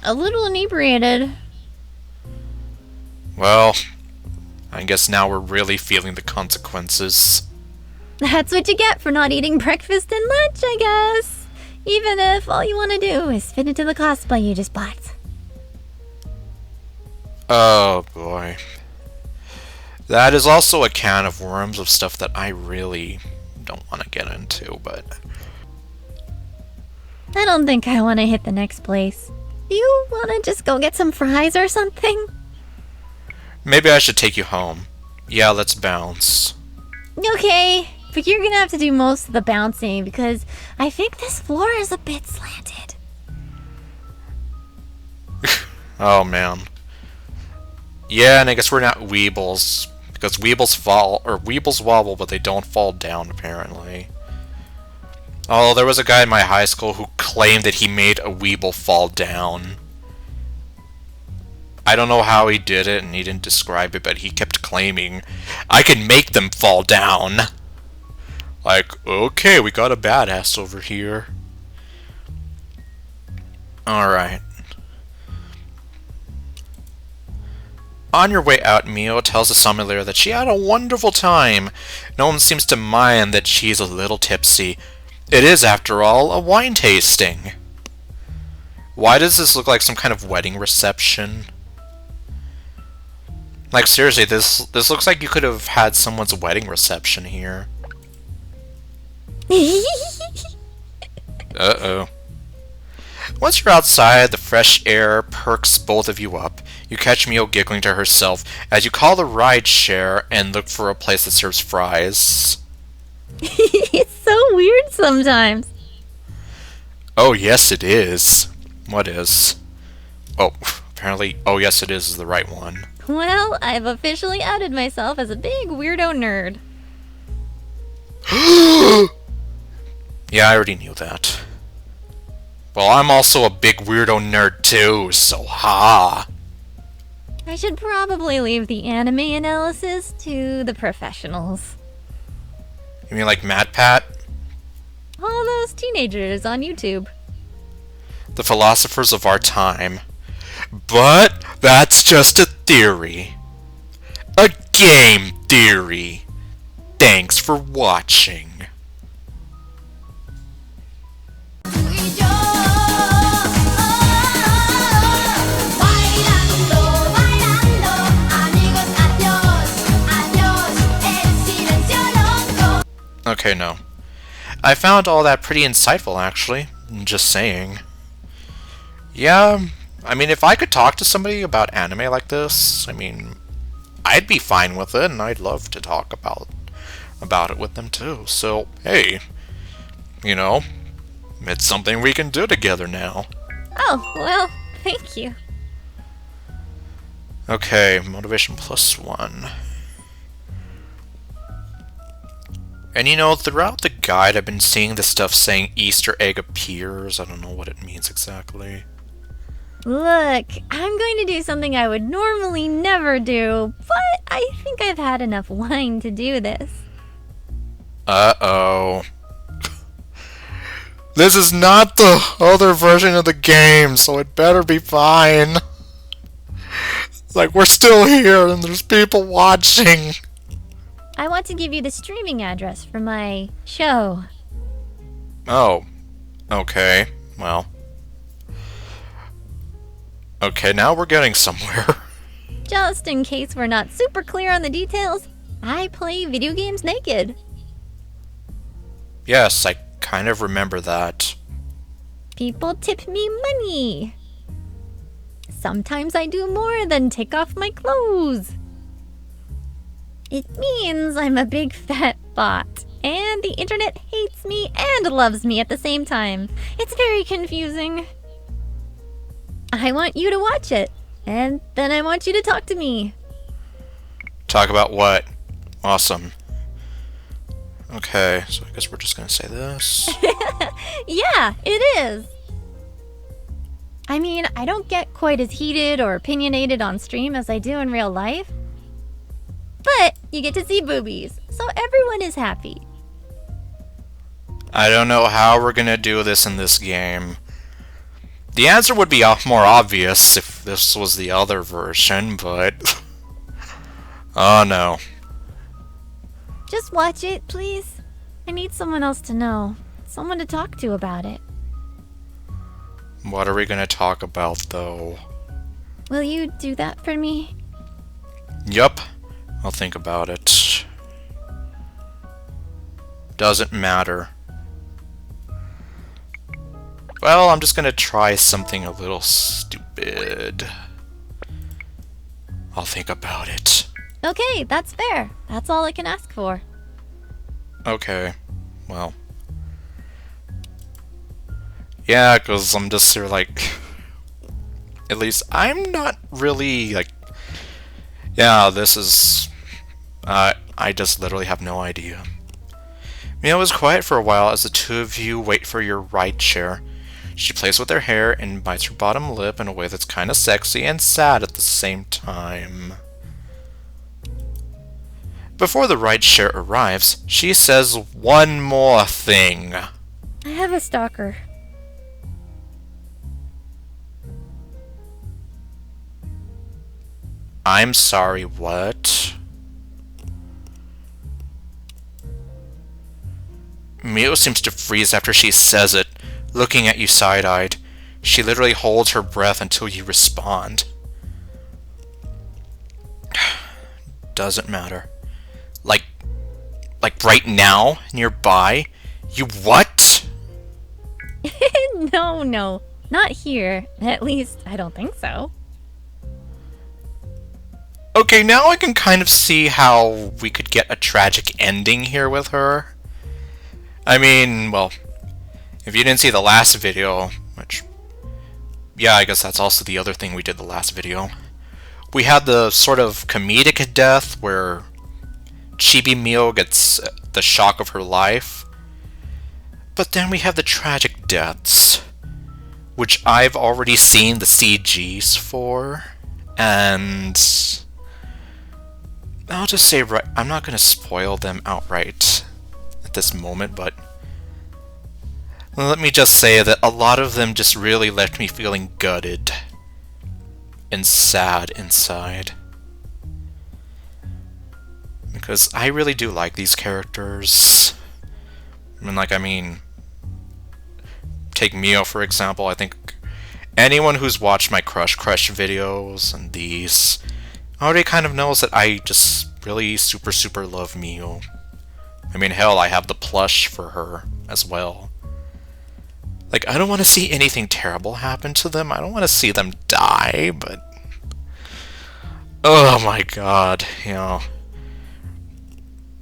a little inebriated. Well, I guess now we're really feeling the consequences. That's what you get for not eating breakfast and lunch, I guess. Even if all you want to do is fit into the cosplay you just bought. Oh boy. That is also a can of worms of stuff that I really don't want to get into, but... I don't think I want to hit the next place. Do you want to just go get some fries or something? Maybe I should take you home. Yeah, let's bounce. Okay, but you're gonna have to do most of the bouncing because I think this floor is a bit slanted. Oh man. Yeah, and I guess we're not weebles. Because weebles fall, or weebles wobble, but they don't fall down, apparently. Oh, there was a guy in my high school who claimed that he made a Weeble fall down. I don't know how he did it, and he didn't describe it, but he kept claiming, I can make them fall down. Like, okay, we got a badass over here. Alright. On your way out, Mio tells the simulator that she had a wonderful time. No one seems to mind that she's a little tipsy. It is, after all, a wine tasting. Why does this look like some kind of wedding reception? Like, seriously, this looks like you could have had someone's wedding reception here. Uh-oh. Once you're outside, the fresh air perks both of you up. You catch Mio giggling to herself as you call the ride share and look for a place that serves fries. It's so weird sometimes. Oh, yes, it is. What is? Oh, apparently, oh, yes, it is the right one. Well, I've officially outed myself as a big weirdo nerd. Yeah, I already knew that. Well, I'm also a big weirdo nerd too, so ha! I should probably leave the anime analysis to the professionals. You mean like MatPat? All those teenagers on YouTube. The philosophers of our time. But that's just a theory. A game theory. Thanks for watching. Bailando, bailando, amigos, adiós, adiós, el silencio loco. Okay, no. I found all that pretty insightful, actually. Just saying. Yeah, I mean, if I could talk to somebody about anime like this, I mean, I'd be fine with it, and I'd love to talk about it with them too. So, hey, you know, it's something we can do together now. Oh, well, thank you. Okay, motivation +1. And you know, throughout the guide, I've been seeing this stuff saying Easter egg appears. I don't know what it means exactly. Look, I'm going to do something I would normally never do, but I think I've had enough wine to do this. Uh-oh. This is not the other version of the game, so it better be fine. Like, we're still here and there's people watching. I want to give you the streaming address for my show. Oh. Okay. Well. Okay, now we're getting somewhere. Just in case we're not super clear on the details, I play video games naked. Yes, I kind of remember that. People tip me money. Sometimes I do more than take off my clothes. It means I'm a big fat bot, and the internet hates me and loves me at the same time. It's very confusing. I want you to watch it, and then I want you to talk to me. Talk about what? Awesome. Okay, so I guess we're just gonna say this. Yeah, it is. I mean, I don't get quite as heated or opinionated on stream as I do in real life. But you get to see boobies, so everyone is happy. I don't know how we're gonna do this in this game. The answer would be more obvious if this was the other version, but... oh no. Just watch it, please. I need someone else to know. Someone to talk to about it. What are we gonna talk about, though? Will you do that for me? Yup. I'll think about it. Doesn't matter. Well, I'm just gonna try something a little stupid. I'll think about it. Okay, that's fair. That's all I can ask for. Okay. Well. Yeah, because I'm just here like... At least I'm not really like... Yeah, this is... I just literally have no idea. Mio is quiet for a while as the two of you wait for your ride share. She plays with her hair and bites her bottom lip in a way that's kind of sexy and sad at the same time. Before the ride share arrives, she says one more thing. I have a stalker. I'm sorry, what? Mio seems to freeze after she says it, looking at you side-eyed. She literally holds her breath until you respond. Doesn't matter. Like right now, nearby? You what? No. Not here. At least, I don't think so. Okay, now I can kind of see how we could get a tragic ending here with her. I mean, well, if you didn't see the last video, which, yeah, I guess that's also the other thing we did the last video. We had the sort of comedic death where Chibi Mio gets the shock of her life. But then we have the tragic deaths, which I've already seen the CGs for, and I'll just say, right, I'm not going to spoil them outright at this moment, but let me just say that a lot of them just really left me feeling gutted and sad inside. Because I really do like these characters. I mean, take Mio for example. I think anyone who's watched my Crush videos and these already kind of knows that I just really super love Mio. I mean, hell, I have the plush for her as well. Like, I don't want to see anything terrible happen to them. I don't want to see them die, but oh my god, you know.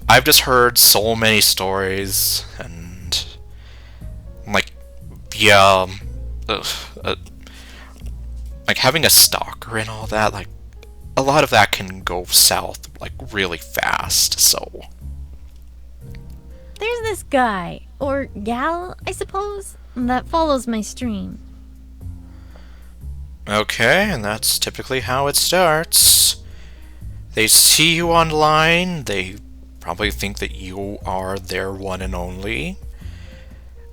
I've just heard so many stories, and like, yeah, like having a stalker and all that, like, a lot of that can go south, like, really fast, so. There's this guy, or gal, I suppose, that follows my stream. Okay, and that's typically how it starts. They see you online, they probably think that you are their one and only.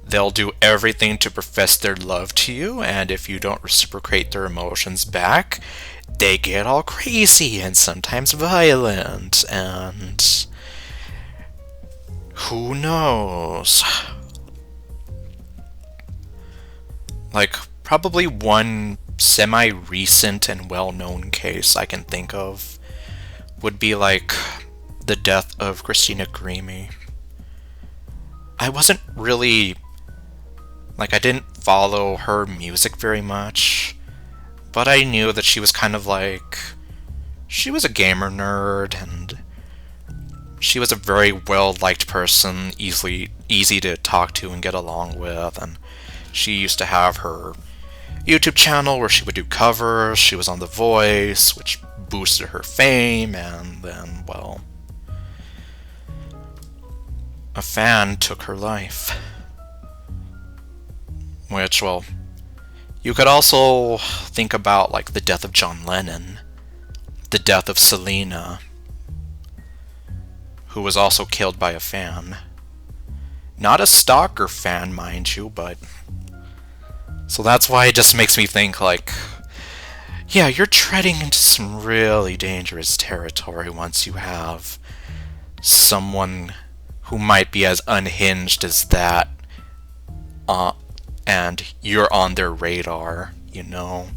They'll do everything to profess their love to you, and if you don't reciprocate their emotions back, they get all crazy and sometimes violent, and who knows? Like, probably one semi-recent and well-known case I can think of would be like the death of Christina Grimmie. I wasn't really, like, I didn't follow her music very much, but I knew that she was kind of like, she was a gamer nerd, and she was a very well-liked person, easy to talk to and get along with, and she used to have her YouTube channel where she would do covers, she was on The Voice, which boosted her fame, and then, well, a fan took her life. Which, well, you could also think about, like, the death of John Lennon, the death of Selena, who was also killed by a fan. Not a stalker fan, mind you, but so that's why it just makes me think, like, yeah, you're treading into some really dangerous territory once you have someone who might be as unhinged as that, and you're on their radar, you know?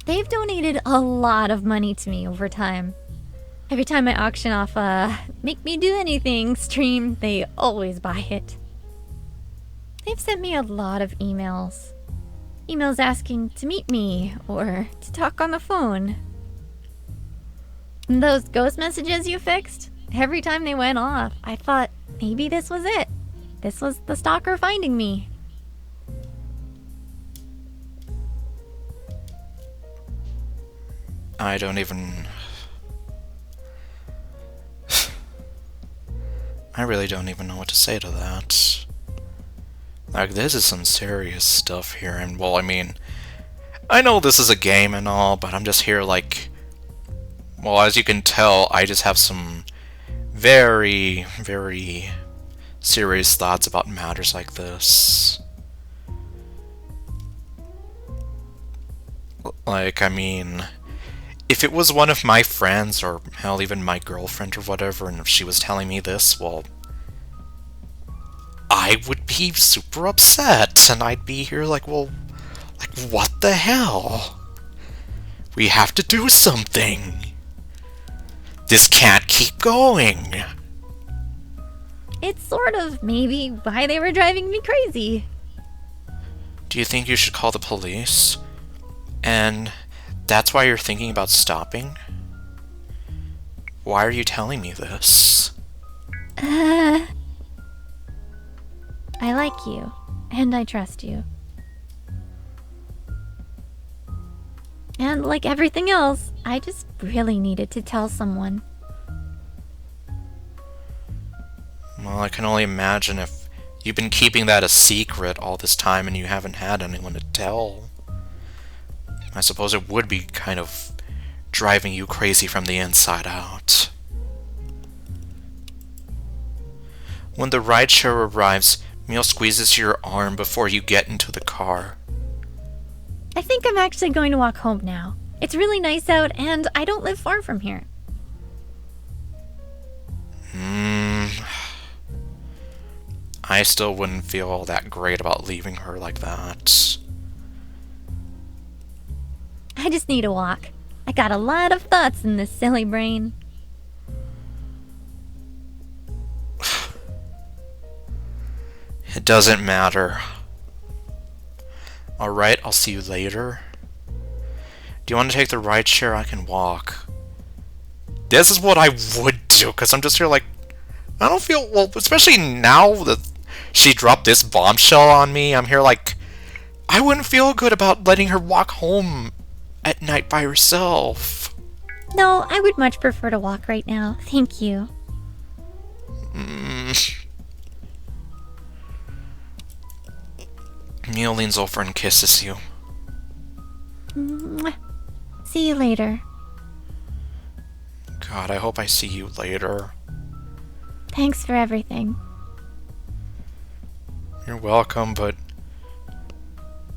They've donated a lot of money to me over time. Every time I auction off a Make Me Do Anything stream, they always buy it. They've sent me a lot of emails. Emails asking to meet me or to talk on the phone. And those ghost messages you fixed, every time they went off, I thought maybe this was it. This was the stalker finding me. I don't even... I really don't even know what to say to that. Like, this is some serious stuff here, and well, I mean, I know this is a game and all, but I'm just here like, well, as you can tell, I just have some very, very serious thoughts about matters like this. Like, I mean, if it was one of my friends, or hell, even my girlfriend or whatever, and if she was telling me this, well, I would be super upset, and I'd be here like, well, like, what the hell? We have to do something. This can't keep going. It's sort of maybe why they were driving me crazy. Do you think you should call the police? And that's why you're thinking about stopping? Why are you telling me this? I like you, and I trust you. And like everything else, I just really needed to tell someone. Well, I can only imagine if you've been keeping that a secret all this time and you haven't had anyone to tell. I suppose it would be kind of driving you crazy from the inside out. When the rideshare arrives, Meal squeezes your arm before you get into the car. I think I'm actually going to walk home now. It's really nice out, and I don't live far from here. I still wouldn't feel all that great about leaving her like that. I just need a walk. I got a lot of thoughts in this silly brain. It doesn't matter. Alright, I'll see you later. Do you want to take the rideshare? I can walk. This is what I would do, because I'm just here like, I don't feel, well, especially now that she dropped this bombshell on me, I'm here like, I wouldn't feel good about letting her walk home at night by herself. No, I would much prefer to walk right now. Thank you. Neil leans over and kisses you. Mwah. See you later. God, I hope I see you later. Thanks for everything. You're welcome, but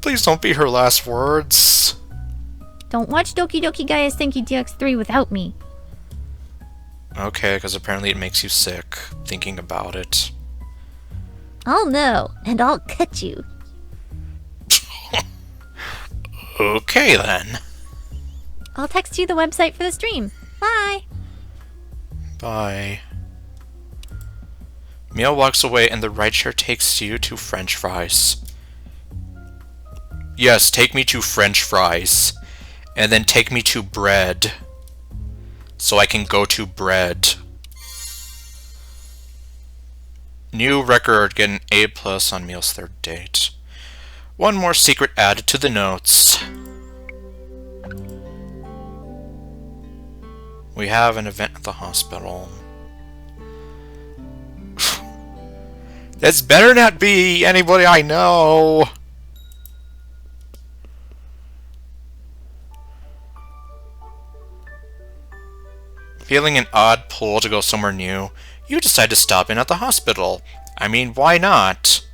please don't be her last words. Don't watch Doki Doki Gaia's Thank You DX3 without me. Okay, because apparently it makes you sick thinking about it. I'll know, and I'll cut you. Okay then. I'll text you the website for the stream. Bye! Bye. Meow walks away and the rideshare takes you to French fries. Yes, take me to French fries. And then take me to bread. So I can go to bread. New record, get an A+ on Meal's third date. One more secret added to the notes. We have an event at the hospital. This better not be anybody I know. Feeling an odd pull to go somewhere new, you decide to stop in at the hospital. I mean, why not?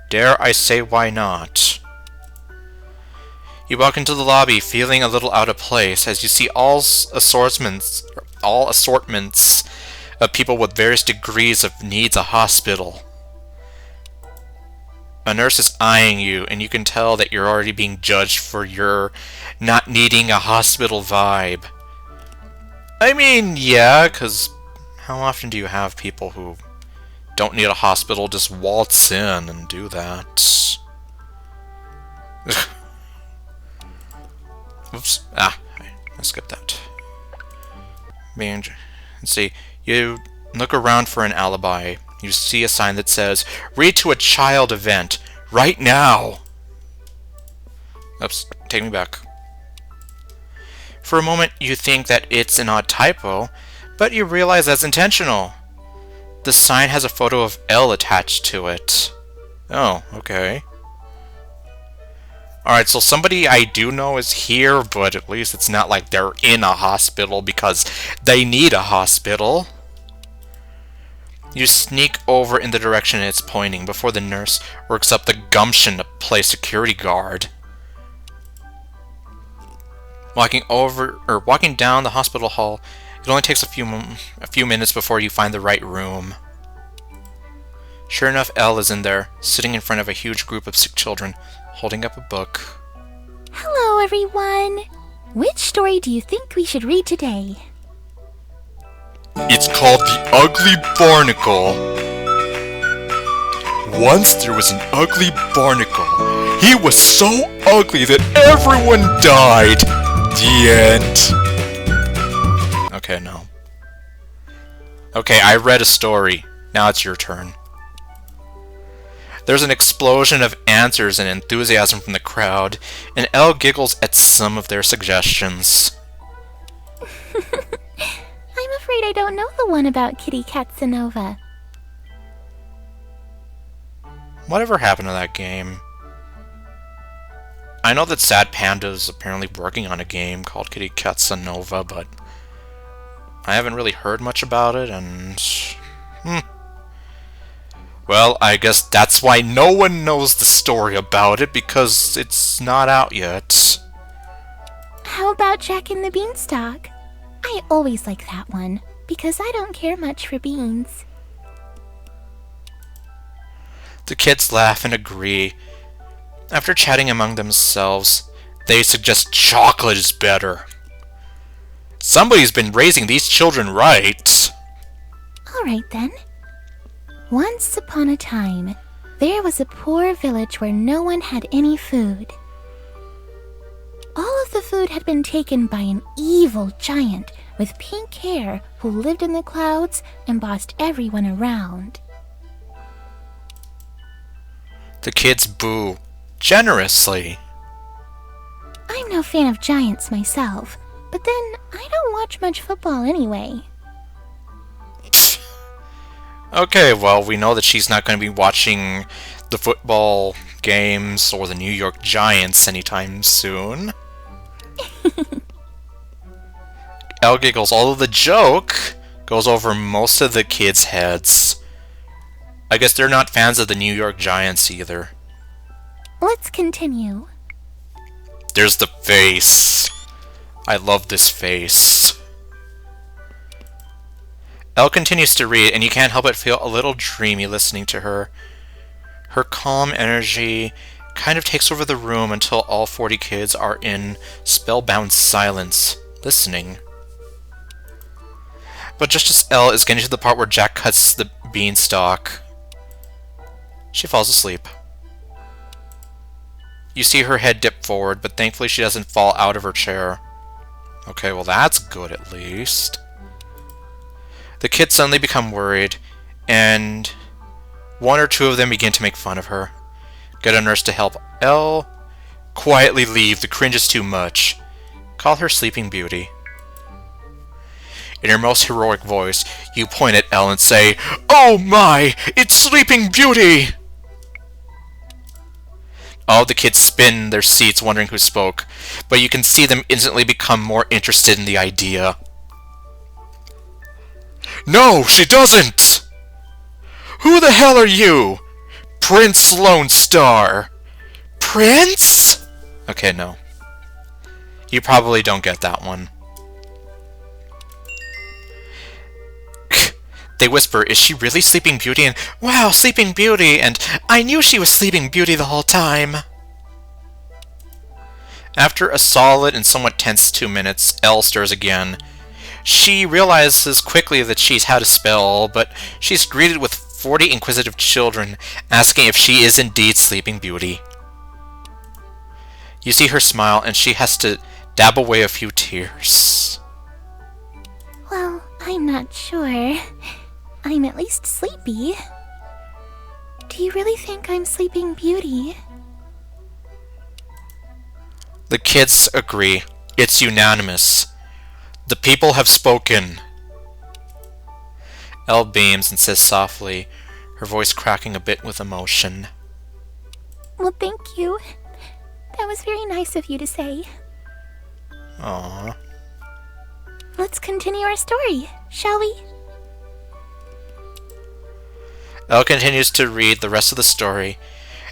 Dare I say why not? You walk into the lobby, feeling a little out of place, as you see all assortments of people with various degrees of needs a hospital. A nurse is eyeing you, and you can tell that you're already being judged for your not needing a hospital vibe. I mean, yeah, because how often do you have people who don't need a hospital just waltz in and do that? Oops. I skipped that. Let's see. You look around for an alibi. You see a sign that says, "Read to a child event, right now!" Oops, take me back. For a moment, you think that it's an odd typo, but you realize that's intentional. The sign has a photo of Elle attached to it. Oh, okay. Alright, so somebody I do know is here, but at least it's not like they're in a hospital because they need a hospital. You sneak over in the direction it's pointing before the nurse works up the gumption to play security guard. Walking down the hospital hall, it only takes a few minutes before you find the right room. Sure enough, Elle is in there, sitting in front of a huge group of sick children, holding up a book. Hello, everyone. Which story do you think we should read today? It's called The Ugly Barnacle. Once there was an ugly barnacle. He was so ugly that everyone died. The end. Okay, no. Okay, I read a story. Now it's your turn. There's an explosion of answers and enthusiasm from the crowd, and Elle giggles at some of their suggestions. I'm afraid I don't know the one about Kitty Katsanova. Whatever happened to that game? I know that Sad Panda's apparently working on a game called Kitty Katsanova, but I haven't really heard much about it, and... Well, I guess that's why no one knows the story about it, because it's not out yet. How about Jack and the Beanstalk? I always like that one, because I don't care much for beans. The kids laugh and agree. After chatting among themselves, they suggest chocolate is better. Somebody's been raising these children right. Alright then. Once upon a time, there was a poor village where no one had any food. All of the food had been taken by an evil giant with pink hair who lived in the clouds and bossed everyone around. The kids boo generously. I'm no fan of giants myself, but then I don't watch much football anyway. Okay, well, we know that she's not going to be watching the football games or the New York Giants anytime soon. Elle giggles, although the joke goes over most of the kids' heads. I guess they're not fans of the New York Giants either. Let's continue. There's the face. I love this face. Elle continues to read, and you can't help but feel a little dreamy listening to her. Her calm energy kind of takes over the room until all 40 kids are in spellbound silence, listening. But just as Elle is getting to the part where Jack cuts the beanstalk, she falls asleep. You see her head dip forward, but thankfully she doesn't fall out of her chair. Okay, well that's good at least. The kids suddenly become worried, and one or two of them begin to make fun of her. Get a nurse to help Elle. Quietly leave, the cringe is too much. Call her Sleeping Beauty. In your most heroic voice, you point at Elle and say, "Oh my, it's Sleeping Beauty!" All the kids spin in their seats wondering who spoke, but you can see them instantly become more interested in the idea. No, she doesn't! Who the hell are you? Prince Lone Star. Prince? Okay, no. You probably don't get that one. They whisper, "Is she really Sleeping Beauty?" And, "Wow, Sleeping Beauty!" And, "I knew she was Sleeping Beauty the whole time." After a solid and somewhat tense 2 minutes, Elle stirs again. She realizes quickly that she's had a spell, but she's greeted with 40 inquisitive children asking if she is indeed Sleeping Beauty. You see her smile, and she has to dab away a few tears. Well, I'm not sure. I'm at least sleepy. Do you really think I'm Sleeping Beauty? The kids agree. It's unanimous. The people have spoken. Elle beams and says softly, her voice cracking a bit with emotion. Well, thank you. That was very nice of you to say. Aww. Let's continue our story, shall we? Elle continues to read the rest of the story,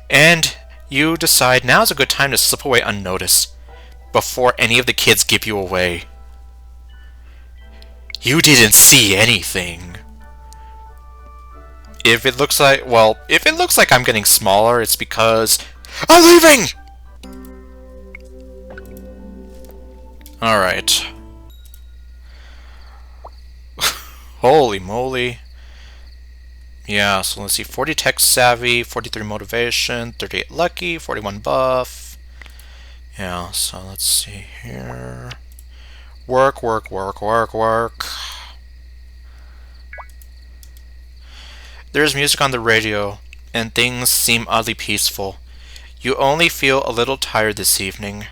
and you decide now's a good time to slip away unnoticed, before any of the kids give you away. You didn't see anything. If it looks like I'm getting smaller, it's because I'm leaving! Alright. Holy moly. Yeah, so let's see. 40 tech savvy, 43 motivation, 38 lucky, 41 buff. Yeah, so let's see here. Work, work, work, work, work. There's music on the radio, and things seem oddly peaceful. You only feel a little tired this evening.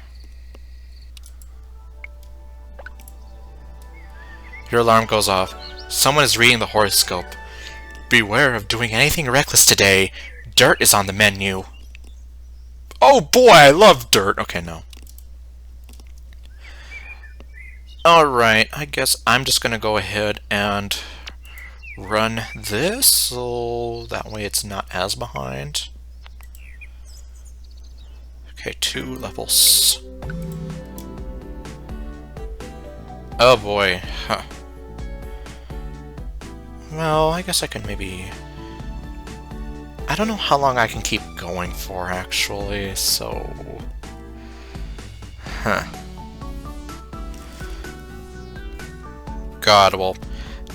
Your alarm goes off. Someone is reading the horoscope. Beware of doing anything reckless today. Dirt is on the menu. Oh boy, I love dirt. Okay, no. Alright, I guess I'm just gonna go ahead and run this, so that way it's not as behind. Okay, 2 levels. Oh boy, huh. Well, I guess I can maybe... I don't know how long I can keep going for, actually, so... Huh. God, well,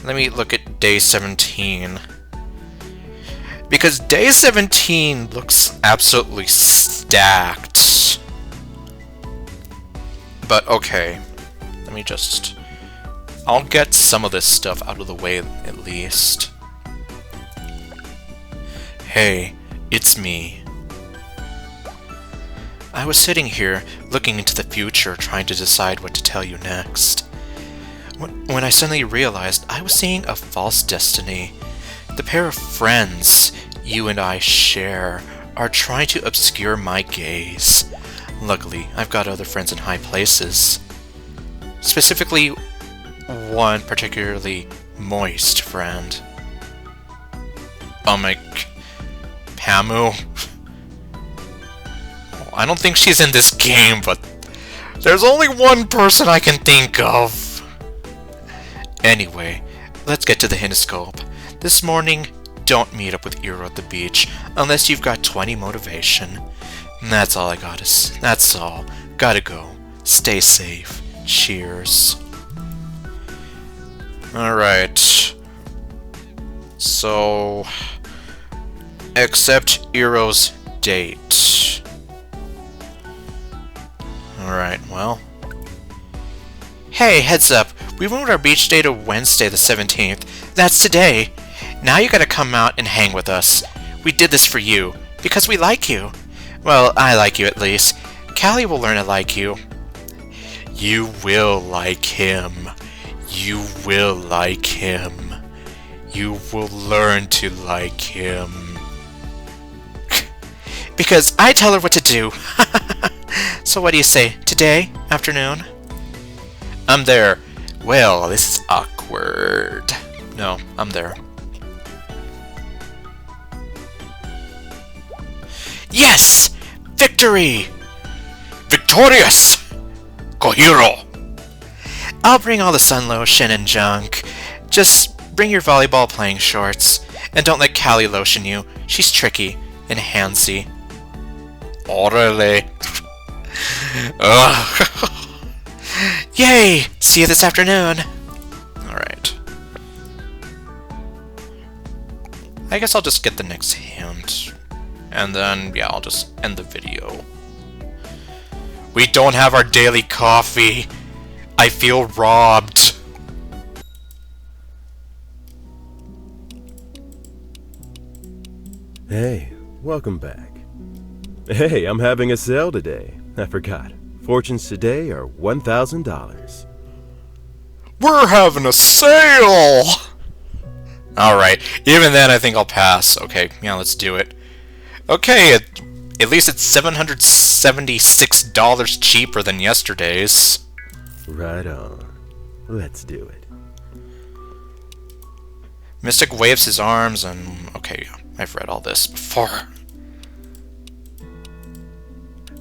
let me look at day 17. Because day 17 looks absolutely stacked. But okay, let me just... I'll get some of this stuff out of the way at least. Hey, it's me. I was sitting here, looking into the future, trying to decide what to tell you next. When I suddenly realized I was seeing a false destiny. The pair of friends you and I share are trying to obscure my gaze. Luckily, I've got other friends in high places. Specifically, one particularly moist friend. Pamu. I don't think she's in this game, but there's only one person I can think of. Anyway, let's get to the hinoscope. This morning, don't meet up with Iro at the beach unless you've got 20 motivation. And that's all I got. That's all. Gotta go. Stay safe. Cheers. Alright. So... accept Iro's date. Alright, well... Hey, heads up! We moved our beach day to Wednesday the 17th. That's today! Now you gotta come out and hang with us. We did this for you, because we like you. Well, I like you at least. Callie will learn to like you. You will like him. You will like him. You will learn to like him. Because I tell her what to do. So what do you say? Today? Afternoon? I'm there. Well, this is awkward. No, I'm there. Yes! Victory! Victorious! Kohiro! I'll bring all the sun lotion and junk. Just bring your volleyball playing shorts. And don't let Callie lotion you. She's tricky and handsy. Orale. Ugh. Yay! See you this afternoon! Alright. I guess I'll just get the next hint. And then, yeah, I'll just end the video. We don't have our daily coffee! I feel robbed! Hey, welcome back. Hey, I'm having a sale today. I forgot. Fortunes today are $1,000. We're having a sale! Alright, even then I think I'll pass. Okay, yeah, let's do it. Okay, at least it's $776 cheaper than yesterday's. Right on. Let's do it. Mystic waves his arms and... Okay, I've read all this before.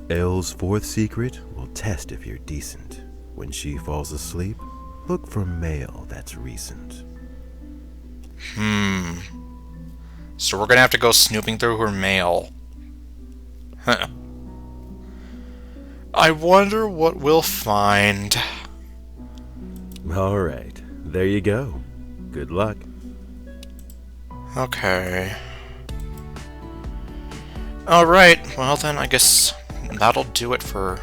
Elle's fourth secret will test if you're decent. When she falls asleep, look for mail that's recent. So we're gonna have to go snooping through her mail. Huh. I wonder what we'll find. Alright, there you go. Good luck. Okay. Alright, well then I guess that'll do it for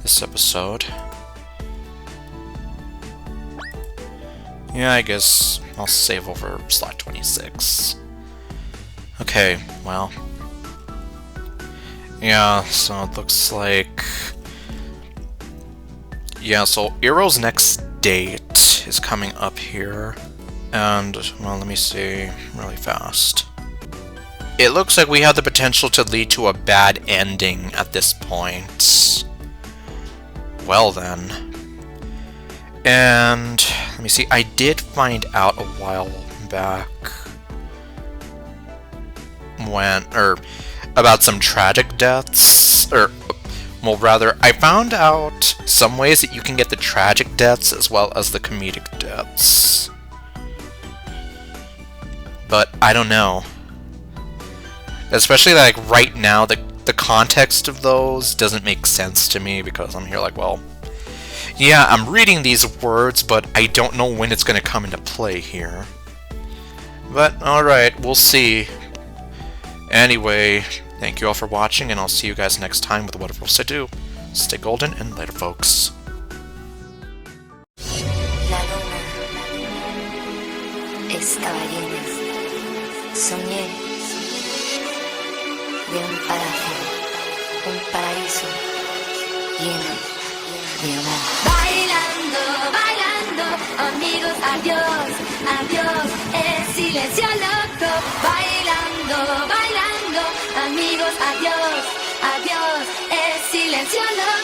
this episode. Yeah, I guess I'll save over slot 26. Okay, well. Yeah, so it looks like... Yeah, so Eero's next date is coming up here. And, well, let me see really fast. It looks like we have the potential to lead to a bad ending at this point. Well then. And, let me see, I did find out a while back about some tragic deaths, well, rather, I found out some ways that you can get the tragic deaths as well as the comedic deaths. But I don't know. Especially like right now, the context of those doesn't make sense to me because I'm here like, well, yeah, I'm reading these words, but I don't know when it's going to come into play here. But alright, we'll see. Anyway, thank you all for watching, and I'll see you guys next time with whatever else I do. Stay golden, and later, folks. La luna estaba llena. Soñé de un paraíso lleno de amor. Bailando, bailando, amigos, adiós, adiós, el silencio loco. Bailando, bailando, amigos, adiós, adiós, el silencio loco.